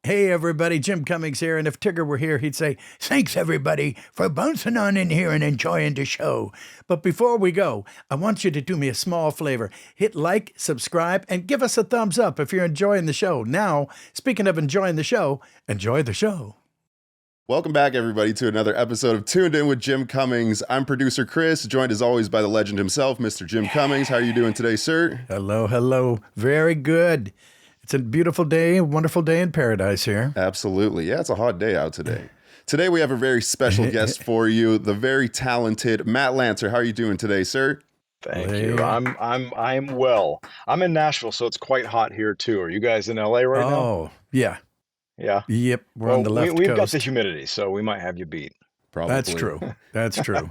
Hey, everybody, Jim Cummings here. And if Tigger were here, he'd say, thanks, everybody, for bouncing on in here and enjoying the show. But before we go, I want you to do me a small favor. Hit like, subscribe, and give us a thumbs up if you're enjoying the show. Now, speaking of enjoying the show, enjoy the show. Welcome back, everybody, to another episode of Tuned In with Jim Cummings. I'm producer Chris, joined as always by the legend himself, Mr. Jim Cummings. How are you doing today, sir? Hello, hello. Very good. It's a beautiful day, a wonderful day in paradise here. Absolutely. Yeah, it's a hot day out today. Today we have a very special guest for you, the very talented Matt Lanter. How are you doing today, sir? Thank you. I'm well. I'm in Nashville, so it's quite hot here too. Are you guys in LA right now? Oh, yeah. Yeah. Yep. We're on the left We've coast. got the humidity, so we might have you beat. Probably. That's true. That's true.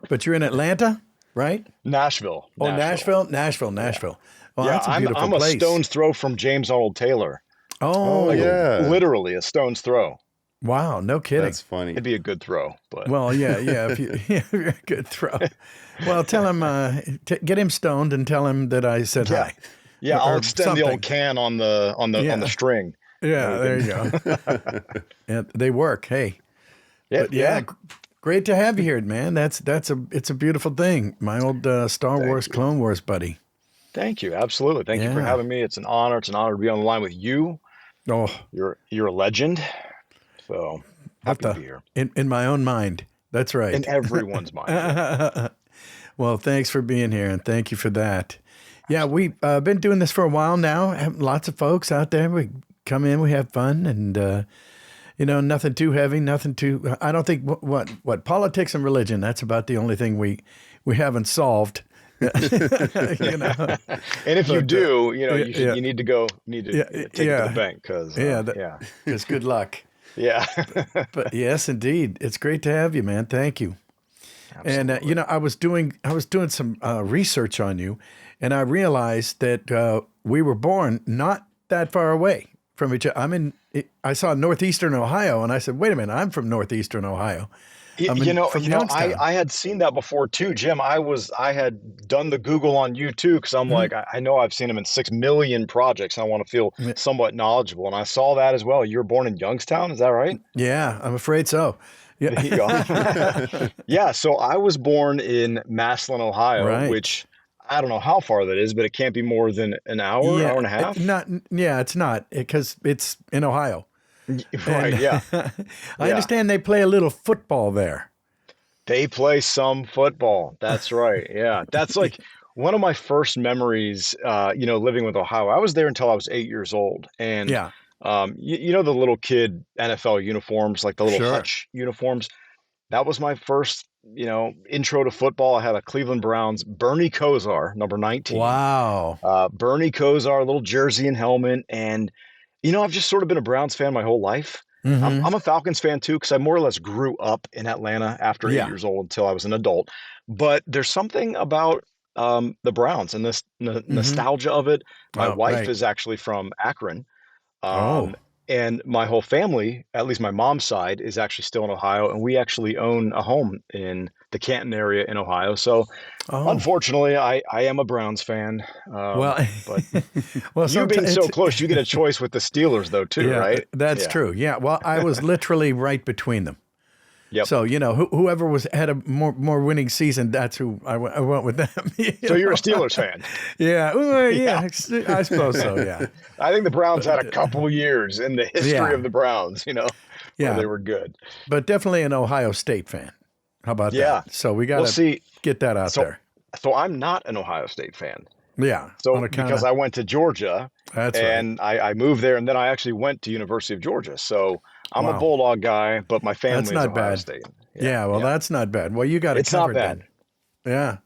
But you're in Atlanta, right? Nashville. Oh, Nashville. Well, yeah, that's a beautiful I'm place. a stone's throw from James Arnold Taylor. Oh, yeah. Literally a stone's throw. Wow, no kidding. That's funny. It'd be a good throw, but Well, yeah. If you're a good throw. Well, tell him, get him stoned and tell him that I said hi. Yeah, Or I'll extend something. the old can on the string. Yeah, there you go. Yeah, they work. Hey. Yeah, But yeah, great to have you here, man. It's a beautiful thing. My old Star Wars, Clone Wars buddy. Thank you. Absolutely. Thank you for having me. It's an honor. It's an honor to be on the line with you. Oh, You're a legend. So happy to be here. In my own mind. That's right. In everyone's mind. Well, thanks for being here, and thank you for that. Yeah, we've been doing this for a while now. Have lots of folks out there. We come in, we have fun, and nothing too heavy, nothing too. I don't think what politics and religion. That's about the only thing we haven't solved. And if you do, you need to take it to the bank because it's good luck. Yeah. But yes, indeed, it's great to have you, man. Thank you. Absolutely. And I was doing some research on you, and I realized that we were born not that far away from each other. I saw Northeastern Ohio, and I said, "Wait a minute, I'm from Northeastern Ohio." I had seen that before too, Jim. I had done the Google on you too, because I'm like, I know I've seen him in 6 million projects. And I want to feel somewhat knowledgeable, and I saw that as well. You were born in Youngstown, is that right? Yeah, I'm afraid so. Yeah. There you go. Yeah, so I was born in Massillon, Ohio, which I don't know how far that is, but it can't be more than an hour, hour and a half. It's not because it's in Ohio. Right, yeah. I understand they play a little football there. They play some football. That's right. Yeah. That's like one of my first memories, living with Ohio. I was there until I was 8 years old. And, the little kid NFL uniforms, like the little Hutch uniforms. That was my first, intro to football. I had a Cleveland Browns, Bernie Kosar, number 19. Wow. Bernie Kosar, little jersey and helmet. And, I've just sort of been a Browns fan my whole life. Mm-hmm. I'm a Falcons fan too, because I more or less grew up in Atlanta after 8 years old until I was an adult. But there's something about the Browns and this nostalgia of it. My wife is actually from Akron. And my whole family, at least my mom's side, is actually still in Ohio. And we actually own a home in the Canton area in Ohio. So unfortunately, I am a Browns fan. But you being so close, you get a choice with the Steelers, though, too, right? That's true. Yeah. Well, I was literally right between them. Yep. So, whoever had a more winning season, that's who I went with them. So you're a Steelers fan? Yeah. I suppose so, yeah. I think the Browns had a couple years in the history of the Browns, where they were good. But definitely an Ohio State fan. How about that? So we got to get that out there. So I'm not an Ohio State fan. Yeah. So because I went to Georgia and right. I moved there, and then I actually went to University of Georgia. So I'm a Bulldog guy, but my family is Ohio State. Yeah, that's not bad. Well, you got it covered. It's not bad. Then. Yeah.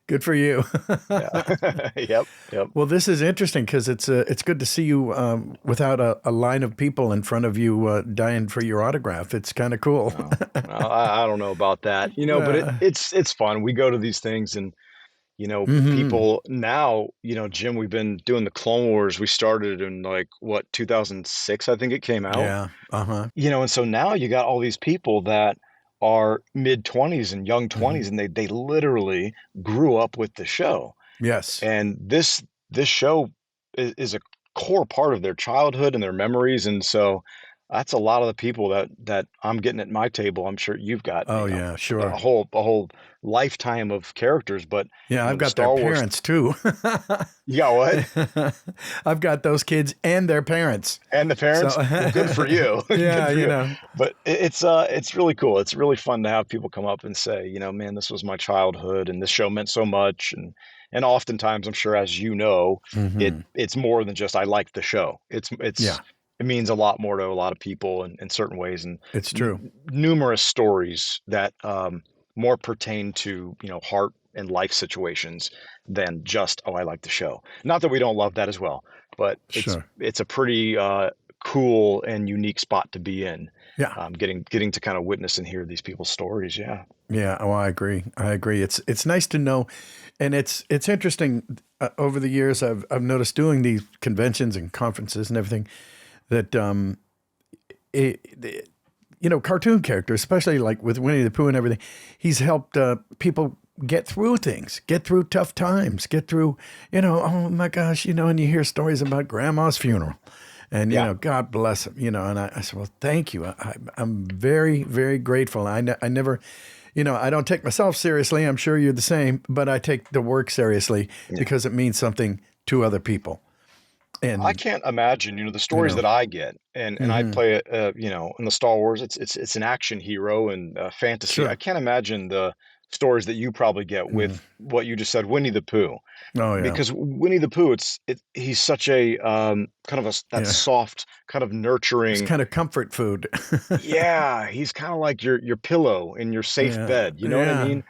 Good for you. Yep. Well, this is interesting because it's good to see you without a line of people in front of you dying for your autograph. It's kind of cool. I don't know about that, but it's fun. We go to these things and, people now, Jim, we've been doing the Clone Wars. We started in 2006, I think it came out. Yeah. Uh-huh. And so now you got all these people that are mid-20s and young 20s, and they literally grew up with the show. Yes. And this show is a core part of their childhood and their memories. And so that's a lot of the people that I'm getting at my table. I'm sure you've got, Oh yeah, sure. a whole lifetime of characters, but Yeah, I've the got their Star Wars, parents too. you got what? I've got those kids and their parents. And the parents, So well, good for you. yeah, Good for you you. know. But it's really cool. It's really fun to have people come up and say, man, this was my childhood and this show meant so much. And oftentimes, I'm sure, as you know, Hmm. it's more than just I like the show. Yeah, It means a lot more to a lot of people in certain ways, and it's true. numerous stories that more pertain to heart and life situations than just, oh, I like the show. Not that we don't love that as well, but Sure. it's a pretty cool and unique spot to be in. Yeah. Getting to kind of witness and hear these people's stories. Yeah. Yeah. Oh, I agree. I agree. It's nice to know, and it's interesting. Over the years, I've noticed doing these conventions and conferences and everything that cartoon characters, especially like with Winnie the Pooh and everything, he's helped people get through things, get through tough times, get through, oh my gosh, and you hear stories about grandma's funeral and, Yeah. God bless him, and I said, well, thank you. I'm very, very grateful. I never, I don't take myself seriously. I'm sure you're the same, but I take the work seriously because it means something to other people. I And, can't imagine, the stories that I get, and I mhm, play it, in the Star Wars. It's an action hero and fantasy. I sure. can't imagine the stories that you probably get Hmm. with what you just said, Winnie the Pooh, Oh yeah. because Winnie the Pooh, he's such a kind of that Yeah. soft, kind of It's nurturing. kind of comfort food. Yeah, he's kind of like your pillow in your safe Yeah. bed. You know what I Yeah. mean?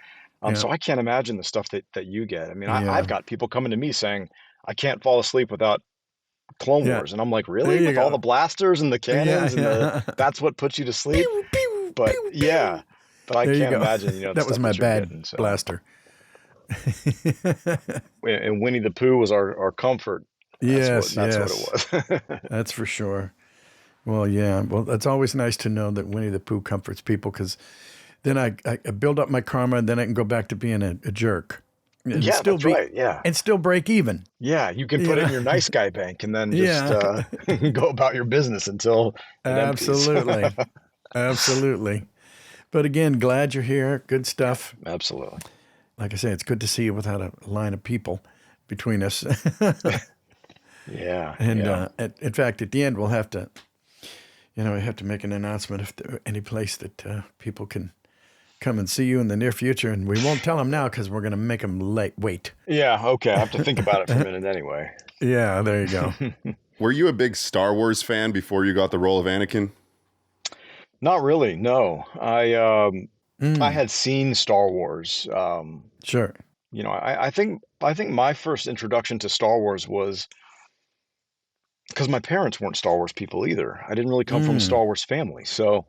Yeah. So I can't imagine the stuff that you get. I mean, I've Yeah. got people coming to me saying, I can't fall asleep without Clone Yeah. Wars, and I'm like, There really? you With all go. the blasters and the Yeah. cannons and Yeah. that's what puts you to sleep? Pew, pew, But pew, yeah, pew. but I There you can't go. imagine, the That was stuff my that you're bad getting. So, blaster. and Winnie the Pooh was our comfort. Yes, That's what it yes. was. That's for sure. Well, yeah. Well, it's always nice to know that Winnie the Pooh comforts people because then I build up my karma and then I can go back to being a jerk and Yeah, still that's right. Yeah. break even. Yeah, you can You put it know? in your nice guy bank and then just Yeah. go about your business until it empties. Absolutely. Absolutely. But again, glad you're here. Good Yeah, stuff. absolutely. Like I say, it's good to see you without a line of people between us. Yeah, And yeah. in fact, at the end, we'll have to, we have to make an announcement if there any place that people can come and see you in the near future. And we won't tell them now because we're going to make them wait. Yeah, okay. I have to think about it for a minute anyway. Yeah, there you go. Were you a big Star Wars fan before you got the role of Anakin? Not really, no. I Mm, had seen Star Wars. sure. I think my first introduction to Star Wars was because my parents weren't Star Wars people either. I didn't really come from a Mm, Star Wars family. So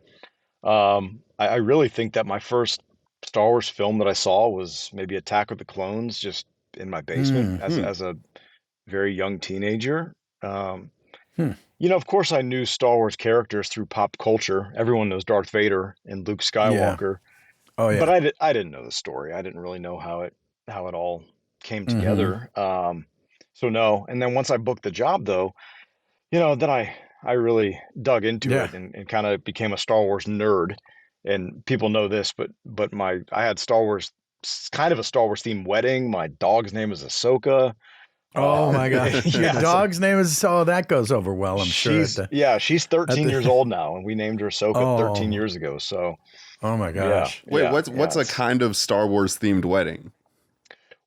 I really think that my first Star Wars film that I saw was maybe Attack of the Clones, just in my basement mm, Hmm. as a very young teenager. Um, hmm. of course, I knew Star Wars characters through pop culture. Everyone knows Darth Vader and Luke Yeah. Skywalker, Oh, but yeah. I didn't know the story. I didn't really know how it all came Mm-hmm. together. So no. And then once I booked the job, though, then I really dug into Yeah. it and kind of became a Star Wars nerd. And people know this, but I had kind of a Star Wars themed wedding. My dog's name is Ahsoka. Oh, my gosh. Your Yeah, so dog's name is, oh, that goes over well, I'm sure, she's at 13 years the, old now, and we named her Ahsoka 13 oh, years ago. So oh my yeah, gosh. Wait, yeah, what's yeah. a kind of Star Wars themed wedding?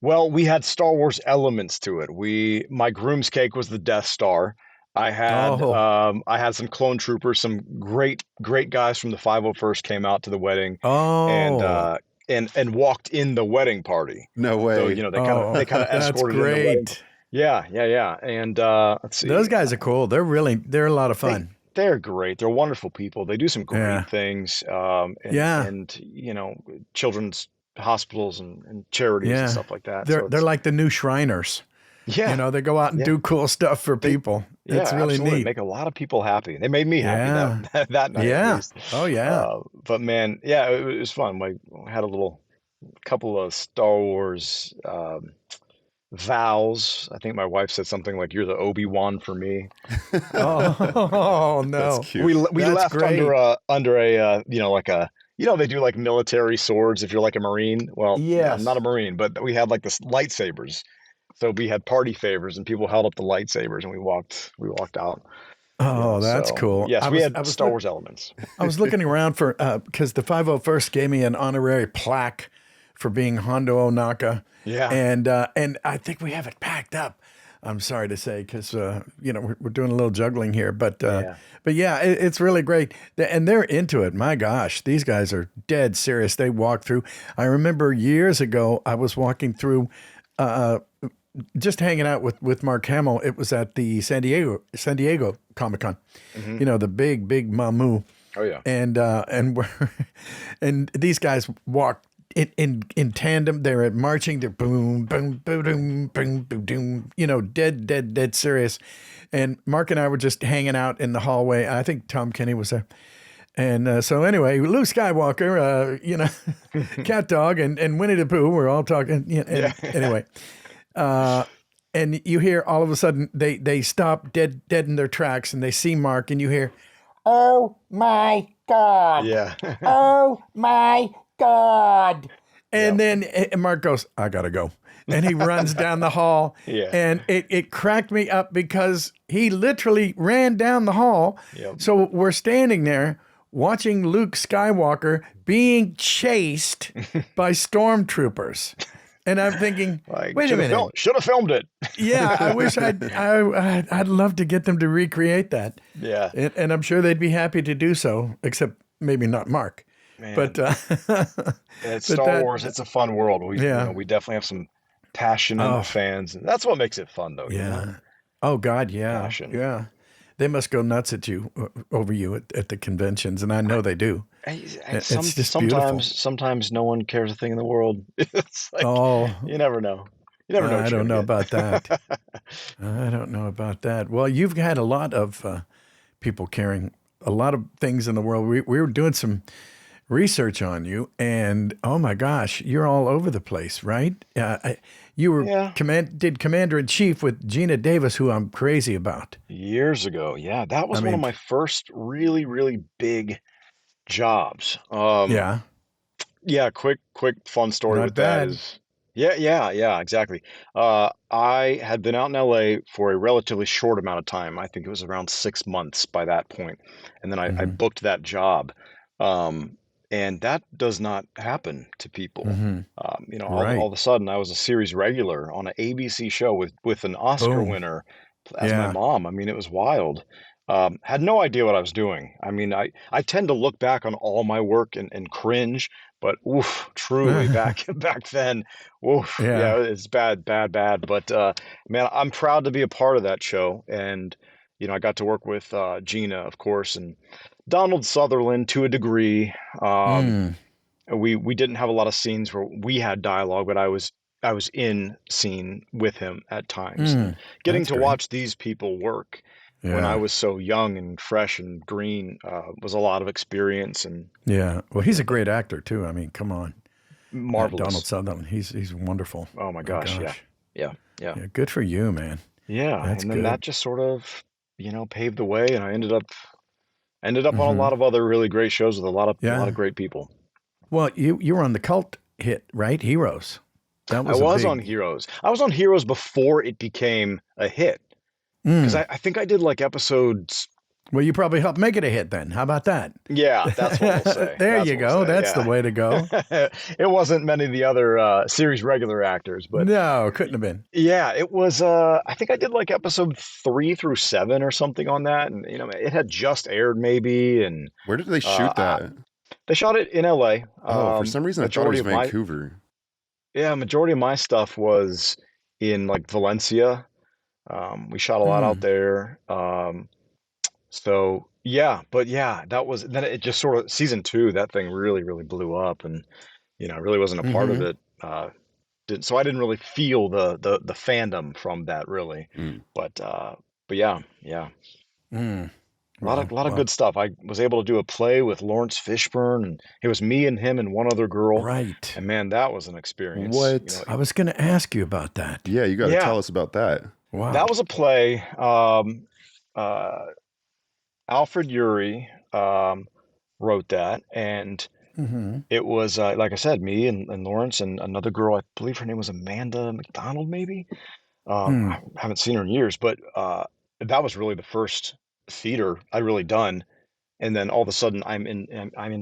Well, we had Star Wars elements to it. My groom's cake was the Death Star. Oh, I had some clone troopers, some great guys from the 501st came out to the wedding and oh, uh and walked in the wedding party. No So, way. they oh, kind of that's escorted in the wedding. great. Yeah, yeah, yeah. And let's Those see. guys are cool. They're a lot of They fun. they're great. They're wonderful people. They do some great Yeah. things and Yeah. children's hospitals and charities and Yeah. stuff like that. So They're it's like the new Shriners. yeah. They go out and Yeah. do cool stuff for They people. Yeah, It's really absolutely. neat. Make a lot of people happy. They made me happy Yeah. that night at Yeah. least. Oh yeah. But man, yeah, it was fun. I had a little couple of Star Wars vows. I think my wife said something like, "You're the Obi-Wan for me." Oh That's no, cute. We that's left great. under a like a they do like military swords if you're like a Marine. Well, I'm not Yes. a Marine, but we had like this lightsabers. So we had party favors and people held up the lightsabers and we walked out. Oh, that's So cool. yes, I we was had I was Star look Wars elements. I was looking around for because the 501st gave me an honorary plaque for being Hondo Onaka, Yeah. and I think we have it packed up. I'm sorry to say because we're doing a little juggling here, Yeah. but yeah, it's really great, and they're into it. My gosh, these guys are dead serious. They walk through. I remember years ago, I was walking through. Just hanging out with Mark Hamill. It was at the San Diego Comic Con. Hmm. The big Mamu, Oh yeah. and we're and these guys walk in tandem. They're marching. They're boom boom boom boom boom boom boom. Dead serious. And Mark and I were just hanging out in the hallway. I think Tom Kenny was there. And so anyway, Luke Skywalker, Cat Dog, and Winnie the Pooh were all talking. Yeah. Anyway, and you hear all of a sudden they stop dead in their tracks, and they see Mark, and you hear, "Oh my God! Yeah. Oh my God!" And Yep. then Mark goes, "I gotta go," and he runs down the hall. Yeah. And it cracked me up because he literally ran down the hall. Yep. So we're standing there watching Luke Skywalker being chased by stormtroopers. And I'm thinking, Like wait a minute. should have filmed it. Yeah, I wish I'd love to get them to recreate that. Yeah. And I'm sure they'd be happy to do so, except maybe not Mark. Man. But It's but Star Wars. It's a fun world. Yeah. We definitely have some passionate fans, and that's what makes it fun, though. Yeah. Oh God, yeah. Passion. Yeah. They must go nuts at you over you at the conventions, and I know they do. It's just beautiful. Sometimes no one cares a thing in the world. It's like Oh, you never know. You never know what I you're don't know gonna about that. I don't know about that. Well, you've had a lot of people carrying a lot of things in the world. We were doing some research on you, and oh my gosh, you're all over the place, right? You were Yeah. did Commander in Chief with Gina Davis, who I'm crazy about. Years ago, yeah, that was I one of mean, my first really, really big jobs. yeah, Yeah, quick fun story not with that bad. is, yeah, exactly. I had been out in LA for a relatively short amount of time. I think it was around 6 months by that point, and then I Hmm. booked that job. Um, and that does not happen to people. Hmm. All Right. of a sudden, I was a series regular on an ABC show with an Oscar Boom. winner as my Yeah. mom. I mean, it was wild. Had no idea what I was doing. I mean, I tend to look back on all my work and cringe, but oof, truly back then, oof, yeah, Yeah. it's bad. But man, I'm proud to be a part of that show, and I got to work with Gina, of course, and Donald Sutherland to a degree. Um, Mm. we didn't have a lot of scenes where we had dialogue, but I was in scene with him at times, and Mm. getting That's to great. watch these people work when I Yeah. was so young and fresh and green was a lot of experience and Yeah. Well, he's a great actor too. I mean, come on. Donald marvelous. Sutherland. He's wonderful. Oh my My gosh, yeah, gosh. yeah, yeah, Yeah. Good for you, man. yeah. That's And then that good. just sort of, paved the way, and I ended up on a Hmm. lot of other really great shows with a lot of Yeah. great people. Well, you were on the cult hit, right? Heroes. That I was a was on big. Heroes. I was on Heroes before it became a hit because Mm. I think I did like episodes. Well, you probably helped make it a hit then. How about that? Yeah, that's what we'll say. There That's you what we'll go. say. That's the way to go. Yeah. It wasn't many of the other series regular actors, but No, couldn't have been. yeah, it was I think I did like episode 3 through 7 or something on that, and it had just aired maybe, and Where did they uh shoot I, that? they shot it in LA. Oh, for some reason I thought it Majority was of my Vancouver. yeah, majority of my stuff was in like Valencia. We shot a lot out Mm. there. So yeah, but yeah, that was then it just sort of season 2, that thing really, really blew up, and I really wasn't a part of Hmm. it. So I didn't really feel the fandom from that really. Mm. But yeah, yeah. Mm. Wow. A lot of Wow. good stuff. I was able to do a play with Lawrence Fishburne, and it was me and him and one other girl. Right. And man, that was an experience. You know, What? I was going to ask you about that. Yeah, you got to yeah, tell us about that. Wow. that was a play. Uh, Alfred Urey wrote that, and Mm-hmm. it was like I said, me and Lawrence and another girl. I believe her name was Amanda McDonald, maybe. Hmm. I haven't seen her in years, but that was really the first theater I'd really done. And then all of a sudden, I'm in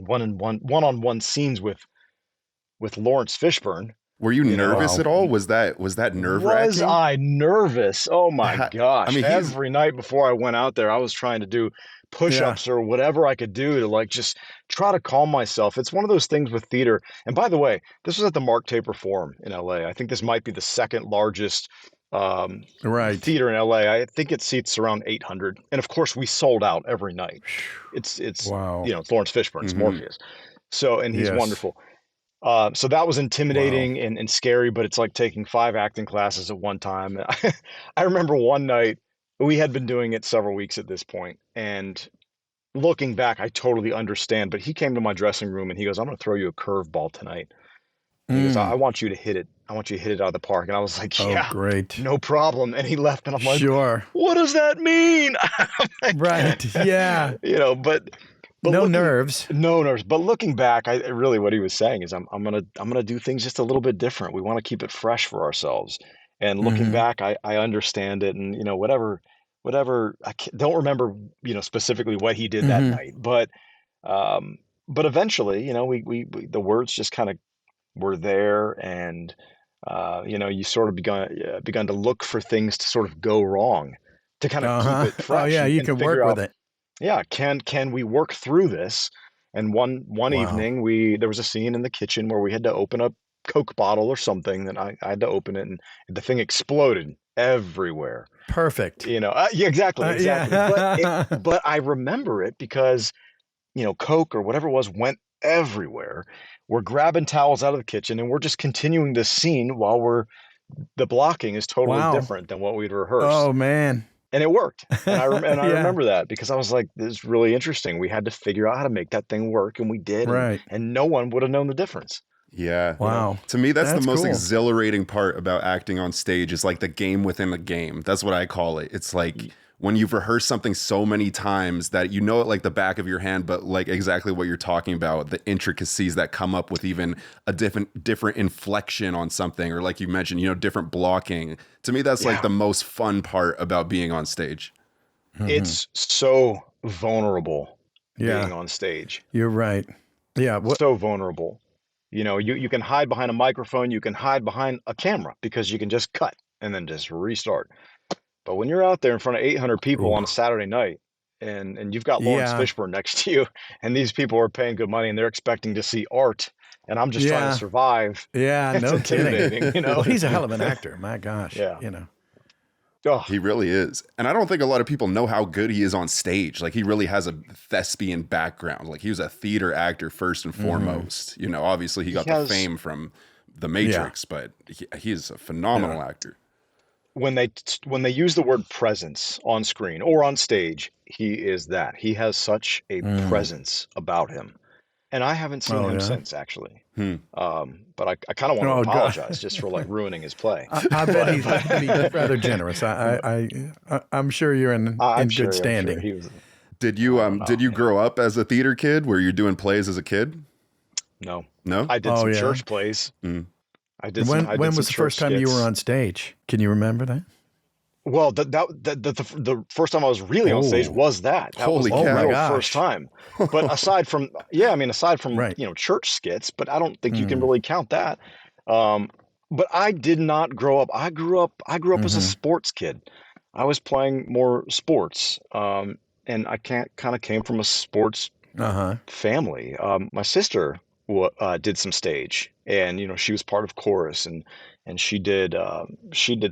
one-on-one scenes with Lawrence Fishburne. Were you You know, nervous Wow. at all? Was that was nerve-wracking? I nervous? Oh my I gosh! mean, he's Every night before I went out there, I was trying to do Yeah. push-ups or whatever I could do to like just try to calm myself. It's one of those things with theater. And by the way, this was at the Mark Taper Forum in LA. I think this might be the second largest um, Right. theater in LA. I think it seats around 800. And of course, we sold out every night. It's Wow. you know, it's Lawrence Fishburne, it's Mhm. Morpheus. So, and he's Yes. wonderful. So that was Wow. intimidating and scary, but it's like taking 5 acting classes at one time. I remember one night we had been doing it several weeks at this point, and looking back, I totally understand. But he came to my dressing room and he goes, "I'm going to throw you a curveball tonight." And he goes, Mm. I want you to hit it. I want you to hit it out of the park." And I was like, Oh, "Yeah, great. no problem." And he left, and I'm like, Sure. "What does that mean?" I'm Right. Yeah. like, you know, but No looking, nerves. no nerves. But looking back, I really what he was saying is I'm gonna do things just a little bit different. We want to keep it fresh for ourselves. And looking Mm-hmm. back, I understand it, and you know whatever don't remember specifically what he did that Mm-hmm. night, um, but eventually we the words just kind of were there, and you sort of begun to look for things to sort of go wrong, to kind of keep Uh-huh. it Oh, fresh yeah. and, You and can figure work with out, it. yeah, can we work through this? And one Wow. evening there was a scene in the kitchen where we had to open a Coke bottle or something, and I had to open it, and the thing exploded everywhere. Perfect. Yeah, exactly. Yeah. But I remember it because Coke or whatever it was went everywhere. We're grabbing towels out of the kitchen, and we're just continuing this scene while the blocking is totally Wow. different than what we'd rehearsed. Oh, man. And it worked. And I Yeah. remember that because I was like, this is really interesting. We had to figure out how to make that thing work, and we did, Right. and no one would have known the difference. Yeah. Wow. To me, that's the That's most cool. exhilarating part about acting on stage is like the game within the game. That's what I call it. It's like when you've rehearsed something so many times that you know it like the back of your hand, but like exactly what you're talking about, the intricacies that come up with even a different inflection on something, or like you mentioned, different blocking. To me, that's like Yeah. the most fun part about being on stage. Mm-hmm. It's so vulnerable being Yeah. on stage. You're right. Yeah. What? So vulnerable. You can hide behind a microphone, you can hide behind a camera because you can just cut and then just restart. But when you're out there in front of 800 people Ooh. on a Saturday night, and you've got Lawrence Yeah. Fishburne next to you, and these people are paying good money and they're expecting to see art, and I'm just trying to Yeah. survive. Yeah. It's No kidding. intimidating. Well, he's a hell of an actor. My gosh. Yeah. You know. Oh, He really is. And I don't think a lot of people know how good he is on stage. Like he really has a thespian background. Like he was a theater actor first and foremost. Obviously he got the has fame from The Yeah. Matrix, but he is a phenomenal actor. when they use the word presence on screen or on stage, he is that. He has such a Mm. presence about him. And I haven't seen Oh, him yeah. since, actually. Hmm. But I kind of want to Oh, God. apologize just for like ruining his play. I bet he's rather generous. I'm sure you're in I'm good sure. standing. He was. Did I you don't know. did you grow up as a theater kid? Were you doing plays as a kid? No, No? I did Oh, some yeah. church plays. Mm. I did When some. I did some was the church first time you were skits. on stage? Can you remember that? Well, the first time I was really on stage Oh. was that. That was Holy the cow. Oh, my real gosh. first time. But aside from, yeah, I mean, aside from Right. church skits, but I don't think you can Mm. really count that. Um, but I did not grow up. I grew up as a Mm-hmm. sports kid. I was playing more sports, and I kind of came from a sports Uh-huh. family. My sister did some stage, and she was part of chorus, and she did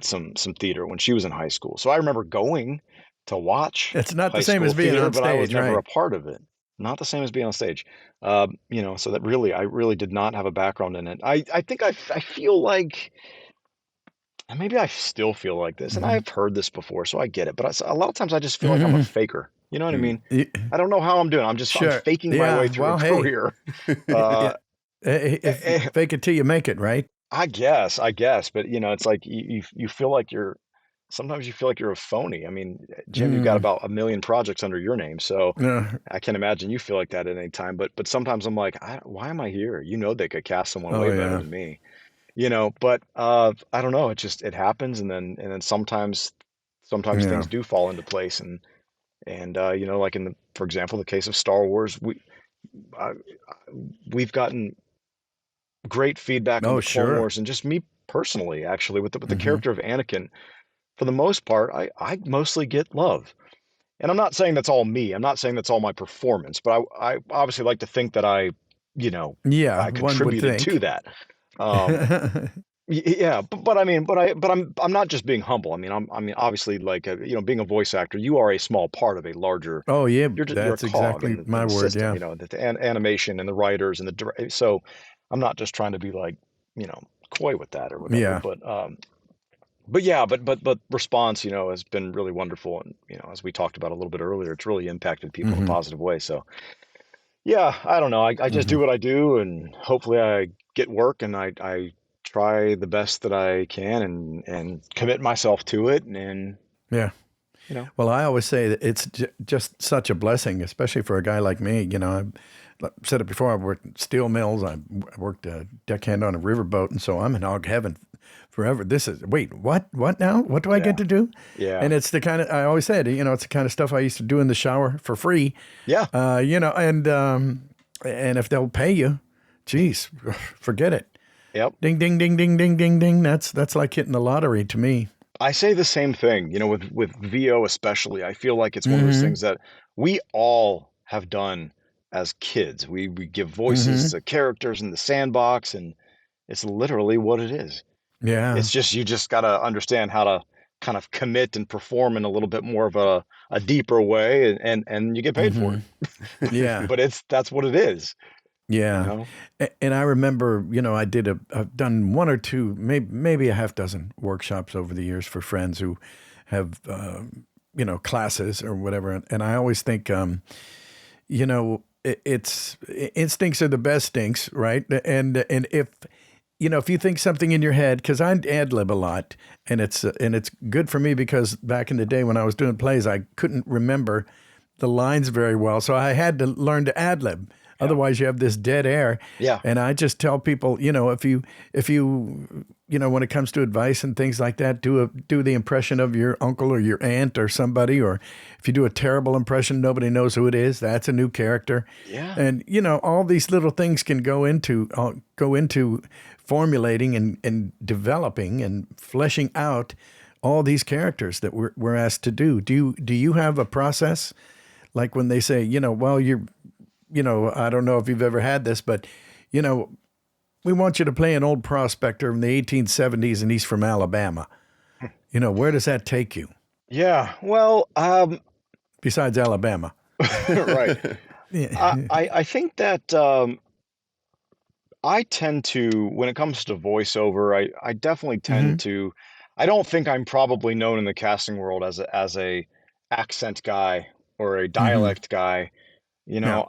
some theater when she was in high school. So I remember going to watch It's not high the same school as being theater, on but I was stage, never right? a part of it. Not the same as being on stage. So that I really did not have a background in it. I think I feel like, and maybe I still feel like this, and Mm-hmm. I've heard this before, so I get it. But a lot of times I just feel like I'm a Mm-hmm. faker. You know what I Mm. mean? I don't know how I'm doing. I'm Sure. faking my way Yeah. through a Well, hey, career. yeah. Uh, If eh, fake it till you make it, right? I guess, but it's like you feel like sometimes you feel like you're a phony. I mean, Jim, you've got Mm. about a million projects under your name, so Uh, I can imagine you feel like that at any time. But sometimes I'm like, why am I here? They could cast someone oh way better yeah. than me. But I don't know. It happens, and then sometimes Yeah. things do fall into place, and like for example, the case of Star Wars, I, we've gotten great feedback on Oh the Clone sure. Wars, and just me personally, actually, with the Hmm. character of Anakin, for the most part, I mostly get love. And I'm not saying that's all me. I'm not saying that's all my performance, but I obviously like to think that you know, Yeah, I one would contributed to think. that. Um, yeah, but I'm not just being humble. I mean, obviously, like being a voice actor, you are a small part of a larger. Oh yeah, You're a that's cog exactly in my the word. system. Yeah. The animation and the writers and so I'm not just trying to be like coy with that or whatever. Yeah. But yeah, but response has been really wonderful, and as we talked about a little bit earlier, it's really impacted people in a Hmm. positive way. So yeah, I don't know. I just Hmm. do what I do, and hopefully I get work, and I try the best that I can, and commit myself to it, and Yeah. you know, Well, I always say that it's just such a blessing, especially for a guy like me. I've said it before. I worked in steel mills. I worked a deckhand on a riverboat, and so I'm in hog heaven forever. This is wait, what? What now? What do I get yeah, to do? yeah, And it's the kind of I always said, it's the kind of stuff I used to do in the shower for free. yeah, And if they'll pay you, geez, forget it. yep. Ding, ding, ding, ding, ding, ding, ding. That's like hitting the lottery to me. I say the same thing, with VO especially. I feel like it's one of those Mm-hmm. things that we all have done as kids. We give voices Mm-hmm. to characters in the sandbox, and it's literally what it is. Yeah. It's just you just got to understand how to kind of commit and perform in a little bit more of a deeper way, and you get paid for Mm-hmm. it. Yeah. But that's what it is, you Yeah. know? And I remember, I've done one or two, maybe a half dozen workshops over the years for friends who have, classes or whatever. And I always think, it's instincts are the best stinks, right? And if you think something in your head, because I ad lib a lot, and it's good for me because back in the day when I was doing plays, I couldn't remember the lines very well, so I had to learn to ad lib. Yeah. Otherwise, you have this dead air. Yeah. And I just tell people, if you when it comes to advice and things like that, do the impression of your uncle or your aunt or somebody, or if you do a terrible impression, nobody knows who it is. That's a new character. Yeah. And all these little things can go into formulating and developing and fleshing out all these characters that we're asked to do. Do you have a process? Like when they say, well, I don't know if you've ever had this, but, we want you to play an old prospector in the 1870s and he's from Alabama. Where does that take you Yeah. Well, besides Alabama? right. I, Yeah. I I think that I tend to, when it comes to voiceover, I definitely Hmm. tend to. I don't think I'm probably known in the casting world as a accent guy or a Hmm. dialect guy. Yeah.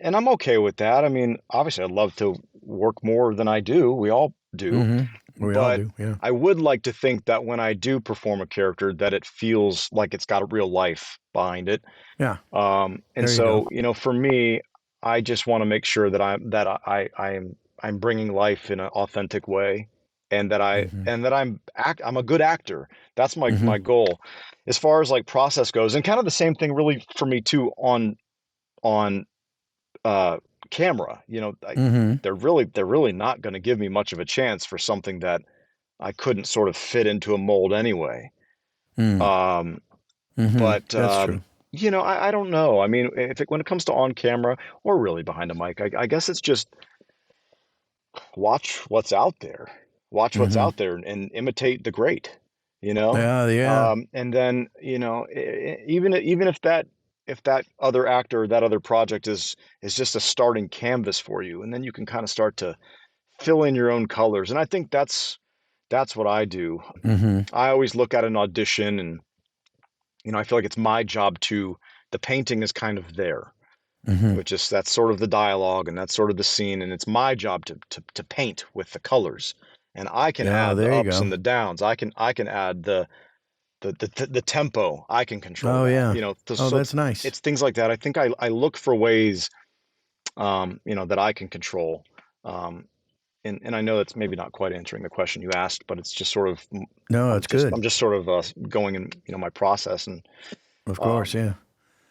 And I'm okay with that. I mean, obviously, I'd love to work more than I do. We all do, Hmm. We all but do. Yeah. I would like to think that when I do perform a character, that it feels like it's got a real life behind it. Yeah. And There you go. so, for me, I just want to make sure I'm bringing life in an authentic way, and that I Hmm. and that I'm a good actor. That's my Hmm. goal. As far as like process goes, and kind of the same thing really for me too on uh camera. Hmm. They're really not going to give me much of a chance for something that I couldn't sort of fit into a mold anyway. Mm. Um, Hmm. but That's true. I don't know. I mean, when it comes to on camera or really behind a mic, I guess it's just watch what's out there. Watch what's Hmm. out there and imitate the great, you know? Yeah. Yeah. And then, even if that other actor, that other project is just a starting canvas for you, and then you can kind of start to fill in your own colors. And I think that's what I do. Hmm. I always look at an audition, and I feel like it's my job to the painting is kind of there, Hmm. which is that's sort of the dialogue and that's sort of the scene, and it's my job to paint with the colors, and I can Yeah, add the there you ups go. and the downs. I can add the tempo. I can control Oh that. yeah. You know, Oh, so that's nice. it's things like that. I think I look for ways, you know, that I can control. Um, and I know that's maybe not quite answering the question you asked, but it's just sort of No, it's I'm good. just sort of going in, you know, my process. And Of course, um, yeah.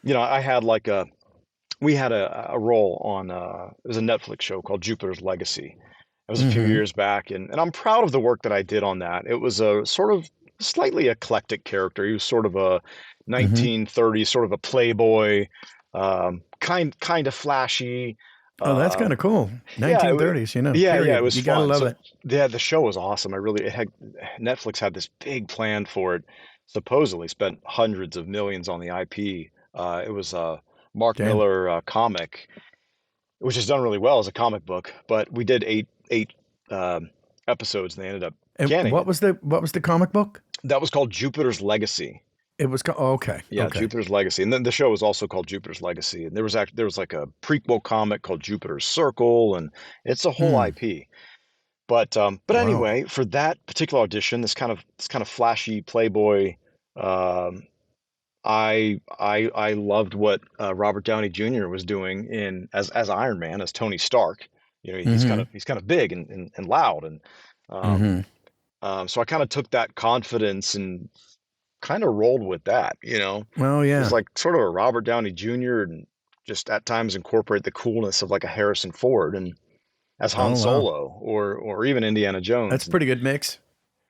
you know, I had like a we had a role on it was a Netflix show called Jupiter's Legacy. It was a few Hmm. years back, and I'm proud of the work that I did on that. It was a sort of slightly eclectic character. He was sort of a Hmm. 1930s, sort of a playboy, kind of flashy. Oh, that's Uh, kind of cool. yeah, 1930s, it period. was You gotta fun. love So it. yeah, the show was awesome. I really it had Netflix had this big plan for it. Supposedly spent hundreds of millions on the IP. It was a Mark Damn. Miller comic, which has done really well as a comic book. But we did eight um, episodes, and they ended up And canning it. what was the comic book? That was called Jupiter's Legacy. It was called. Oh, okay, Yeah, okay. Jupiter's Legacy, and then the show was also called Jupiter's Legacy. And there was like a prequel comic called Jupiter's Circle, and it's a whole Hmm. IP. But Wow. anyway, for that particular audition, this kind of flashy playboy, um, I loved what Robert Downey Jr. was doing in as Iron Man, as Tony Stark. You know, Hmm. he's kind of big and loud, and um, Hmm. so I kind of took that confidence and kind of rolled with that. You know, Oh just yeah. like sort of a Robert Downey Jr. and just at times incorporate the coolness of like a Harrison Ford and as Han Oh wow. Solo or even Indiana That's Jones. a pretty good mix.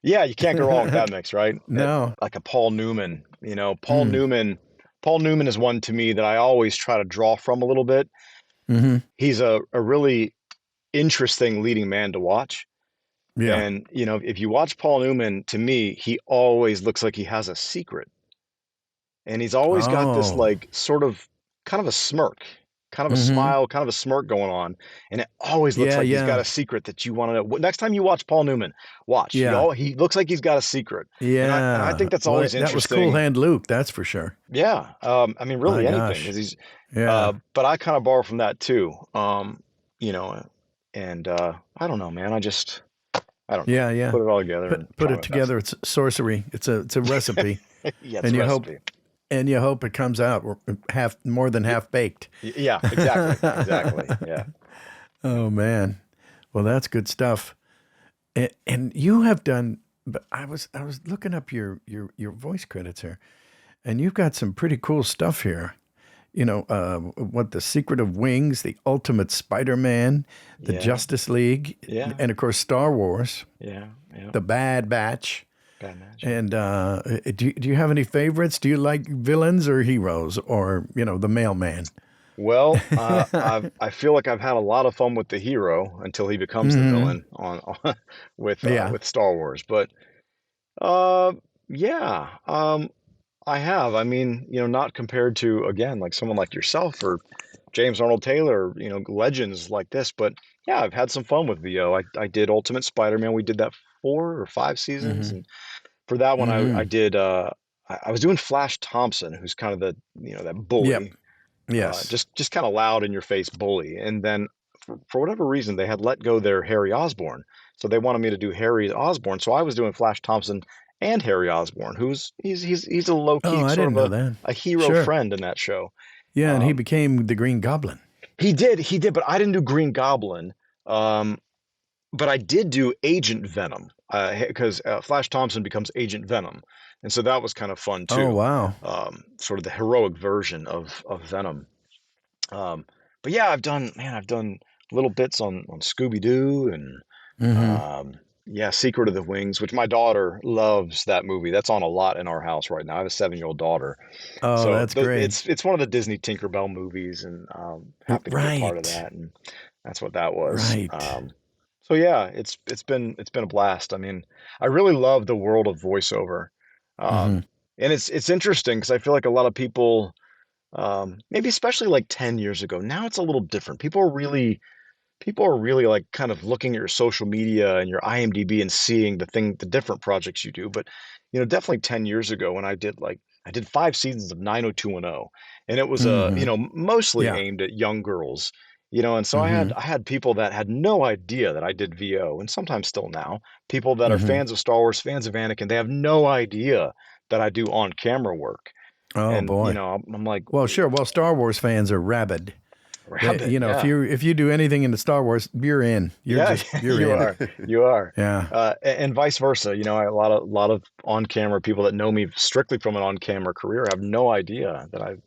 Yeah, you can't go wrong with that mix, right? No. Like a Paul Newman, you know, Mm. Paul Newman is one to me that I always try to draw from a little bit. Hmm. He's a really interesting leading man to watch. Yeah. And, you know, if you watch Paul Newman, to me, he always looks like he has a secret. And he's always got this Oh. like sort of kind of a smirk, kind of a Hmm. smile, kind of a smirk going on, and it always looks Yeah. like he's got Yeah. a secret that you want to know. Next time you watch Paul Newman, watch. Yeah. He looks like he's got a secret, and I Yeah. think that's Well, always that was Cool interesting. Hand Luke. That's for sure. Yeah, I mean, My really anything because gosh. he's. Yeah. But I kind of borrow from that too. You know, and I don't know, man. I don't know. Yeah. Yeah. Put it all together and Put try it my best. together. It's sorcery. It's a recipe, Yeah, it's and a you hope recipe. it comes out half more than half baked. Yeah, exactly, exactly. Yeah. Oh man. Well, that's good stuff. And you have done. But I was looking up your voice credits here, and you've got some pretty cool stuff here. What the Secret of Wings, the Ultimate Spider-Man, the Yeah, Justice League, yeah, and of course Star Wars, yeah, yeah. the Bad Batch. Bad match. And do you have any favorites? Do you like villains or heroes, or the mailman? Well, I feel like I've had a lot of fun with the hero until he becomes the Hmm. villain on Yeah. with Star Wars. But uh, yeah, I have. I mean, you know, not compared to again like someone like yourself or James Arnold Taylor, you know, legends like this. But yeah, I've had some fun with VO. I did Ultimate Spider-Man. We did that 4 or 5 seasons, Hmm. and for that one, I Hmm. did. I was doing Flash Thompson, who's kind of the that Yep. bully, Yes. just kind of loud in your face bully. And then for whatever reason, they had let go their Harry Osborn, so they wanted me to do Harry Osborn. So I was doing Flash Thompson and Harry Osborn, who's he's a low Oh, key I sort didn't of know that. a hero Sure. friend in that show. Yeah, and he Um, became the Green Goblin. he did, but I didn't do Green Goblin. Um, but I did do Agent Venom because Flash Thompson becomes Agent Venom, and so that was kind of fun Oh, too. wow. Sort of the heroic version of Venom. Um, but yeah, I've done little bits on Scooby Doo and Hmm. um, yeah, Secret of the Wings, which my daughter loves that movie. That's on a lot in our house right now. I have a 7-year-old daughter, Oh, so that's great. it's one of the Disney Tinkerbell movies, and happy to be a part of Right. that. And that's what that was. Right. So yeah, it's been a blast. I mean, I really love the world of voiceover, Hmm. um, and it's interesting because I feel like a lot of people, maybe especially like 10 years ago, now it's a little different. People are really like kind of looking at your social media and your IMDb and seeing the different projects you do. But you know, definitely 10 years ago when I did like I did 5 seasons of 90210, and it was Mm-hmm. mostly Yeah. aimed at young girls. And so Mm-hmm. I had people that had no idea that I did VO, and sometimes still now, people that are Mm-hmm. fans of Star Wars, fans of Anakin, they have no idea that I do on camera work. Oh And boy. I'm like, Well, sure. Well, Star Wars fans are rabid. rabbit, If yeah. you do anything into Star Wars, you're in. Yeah, You're you in. are. You are. Yeah. And vice versa. A lot of on-camera people that know me strictly from an on-camera career have no idea that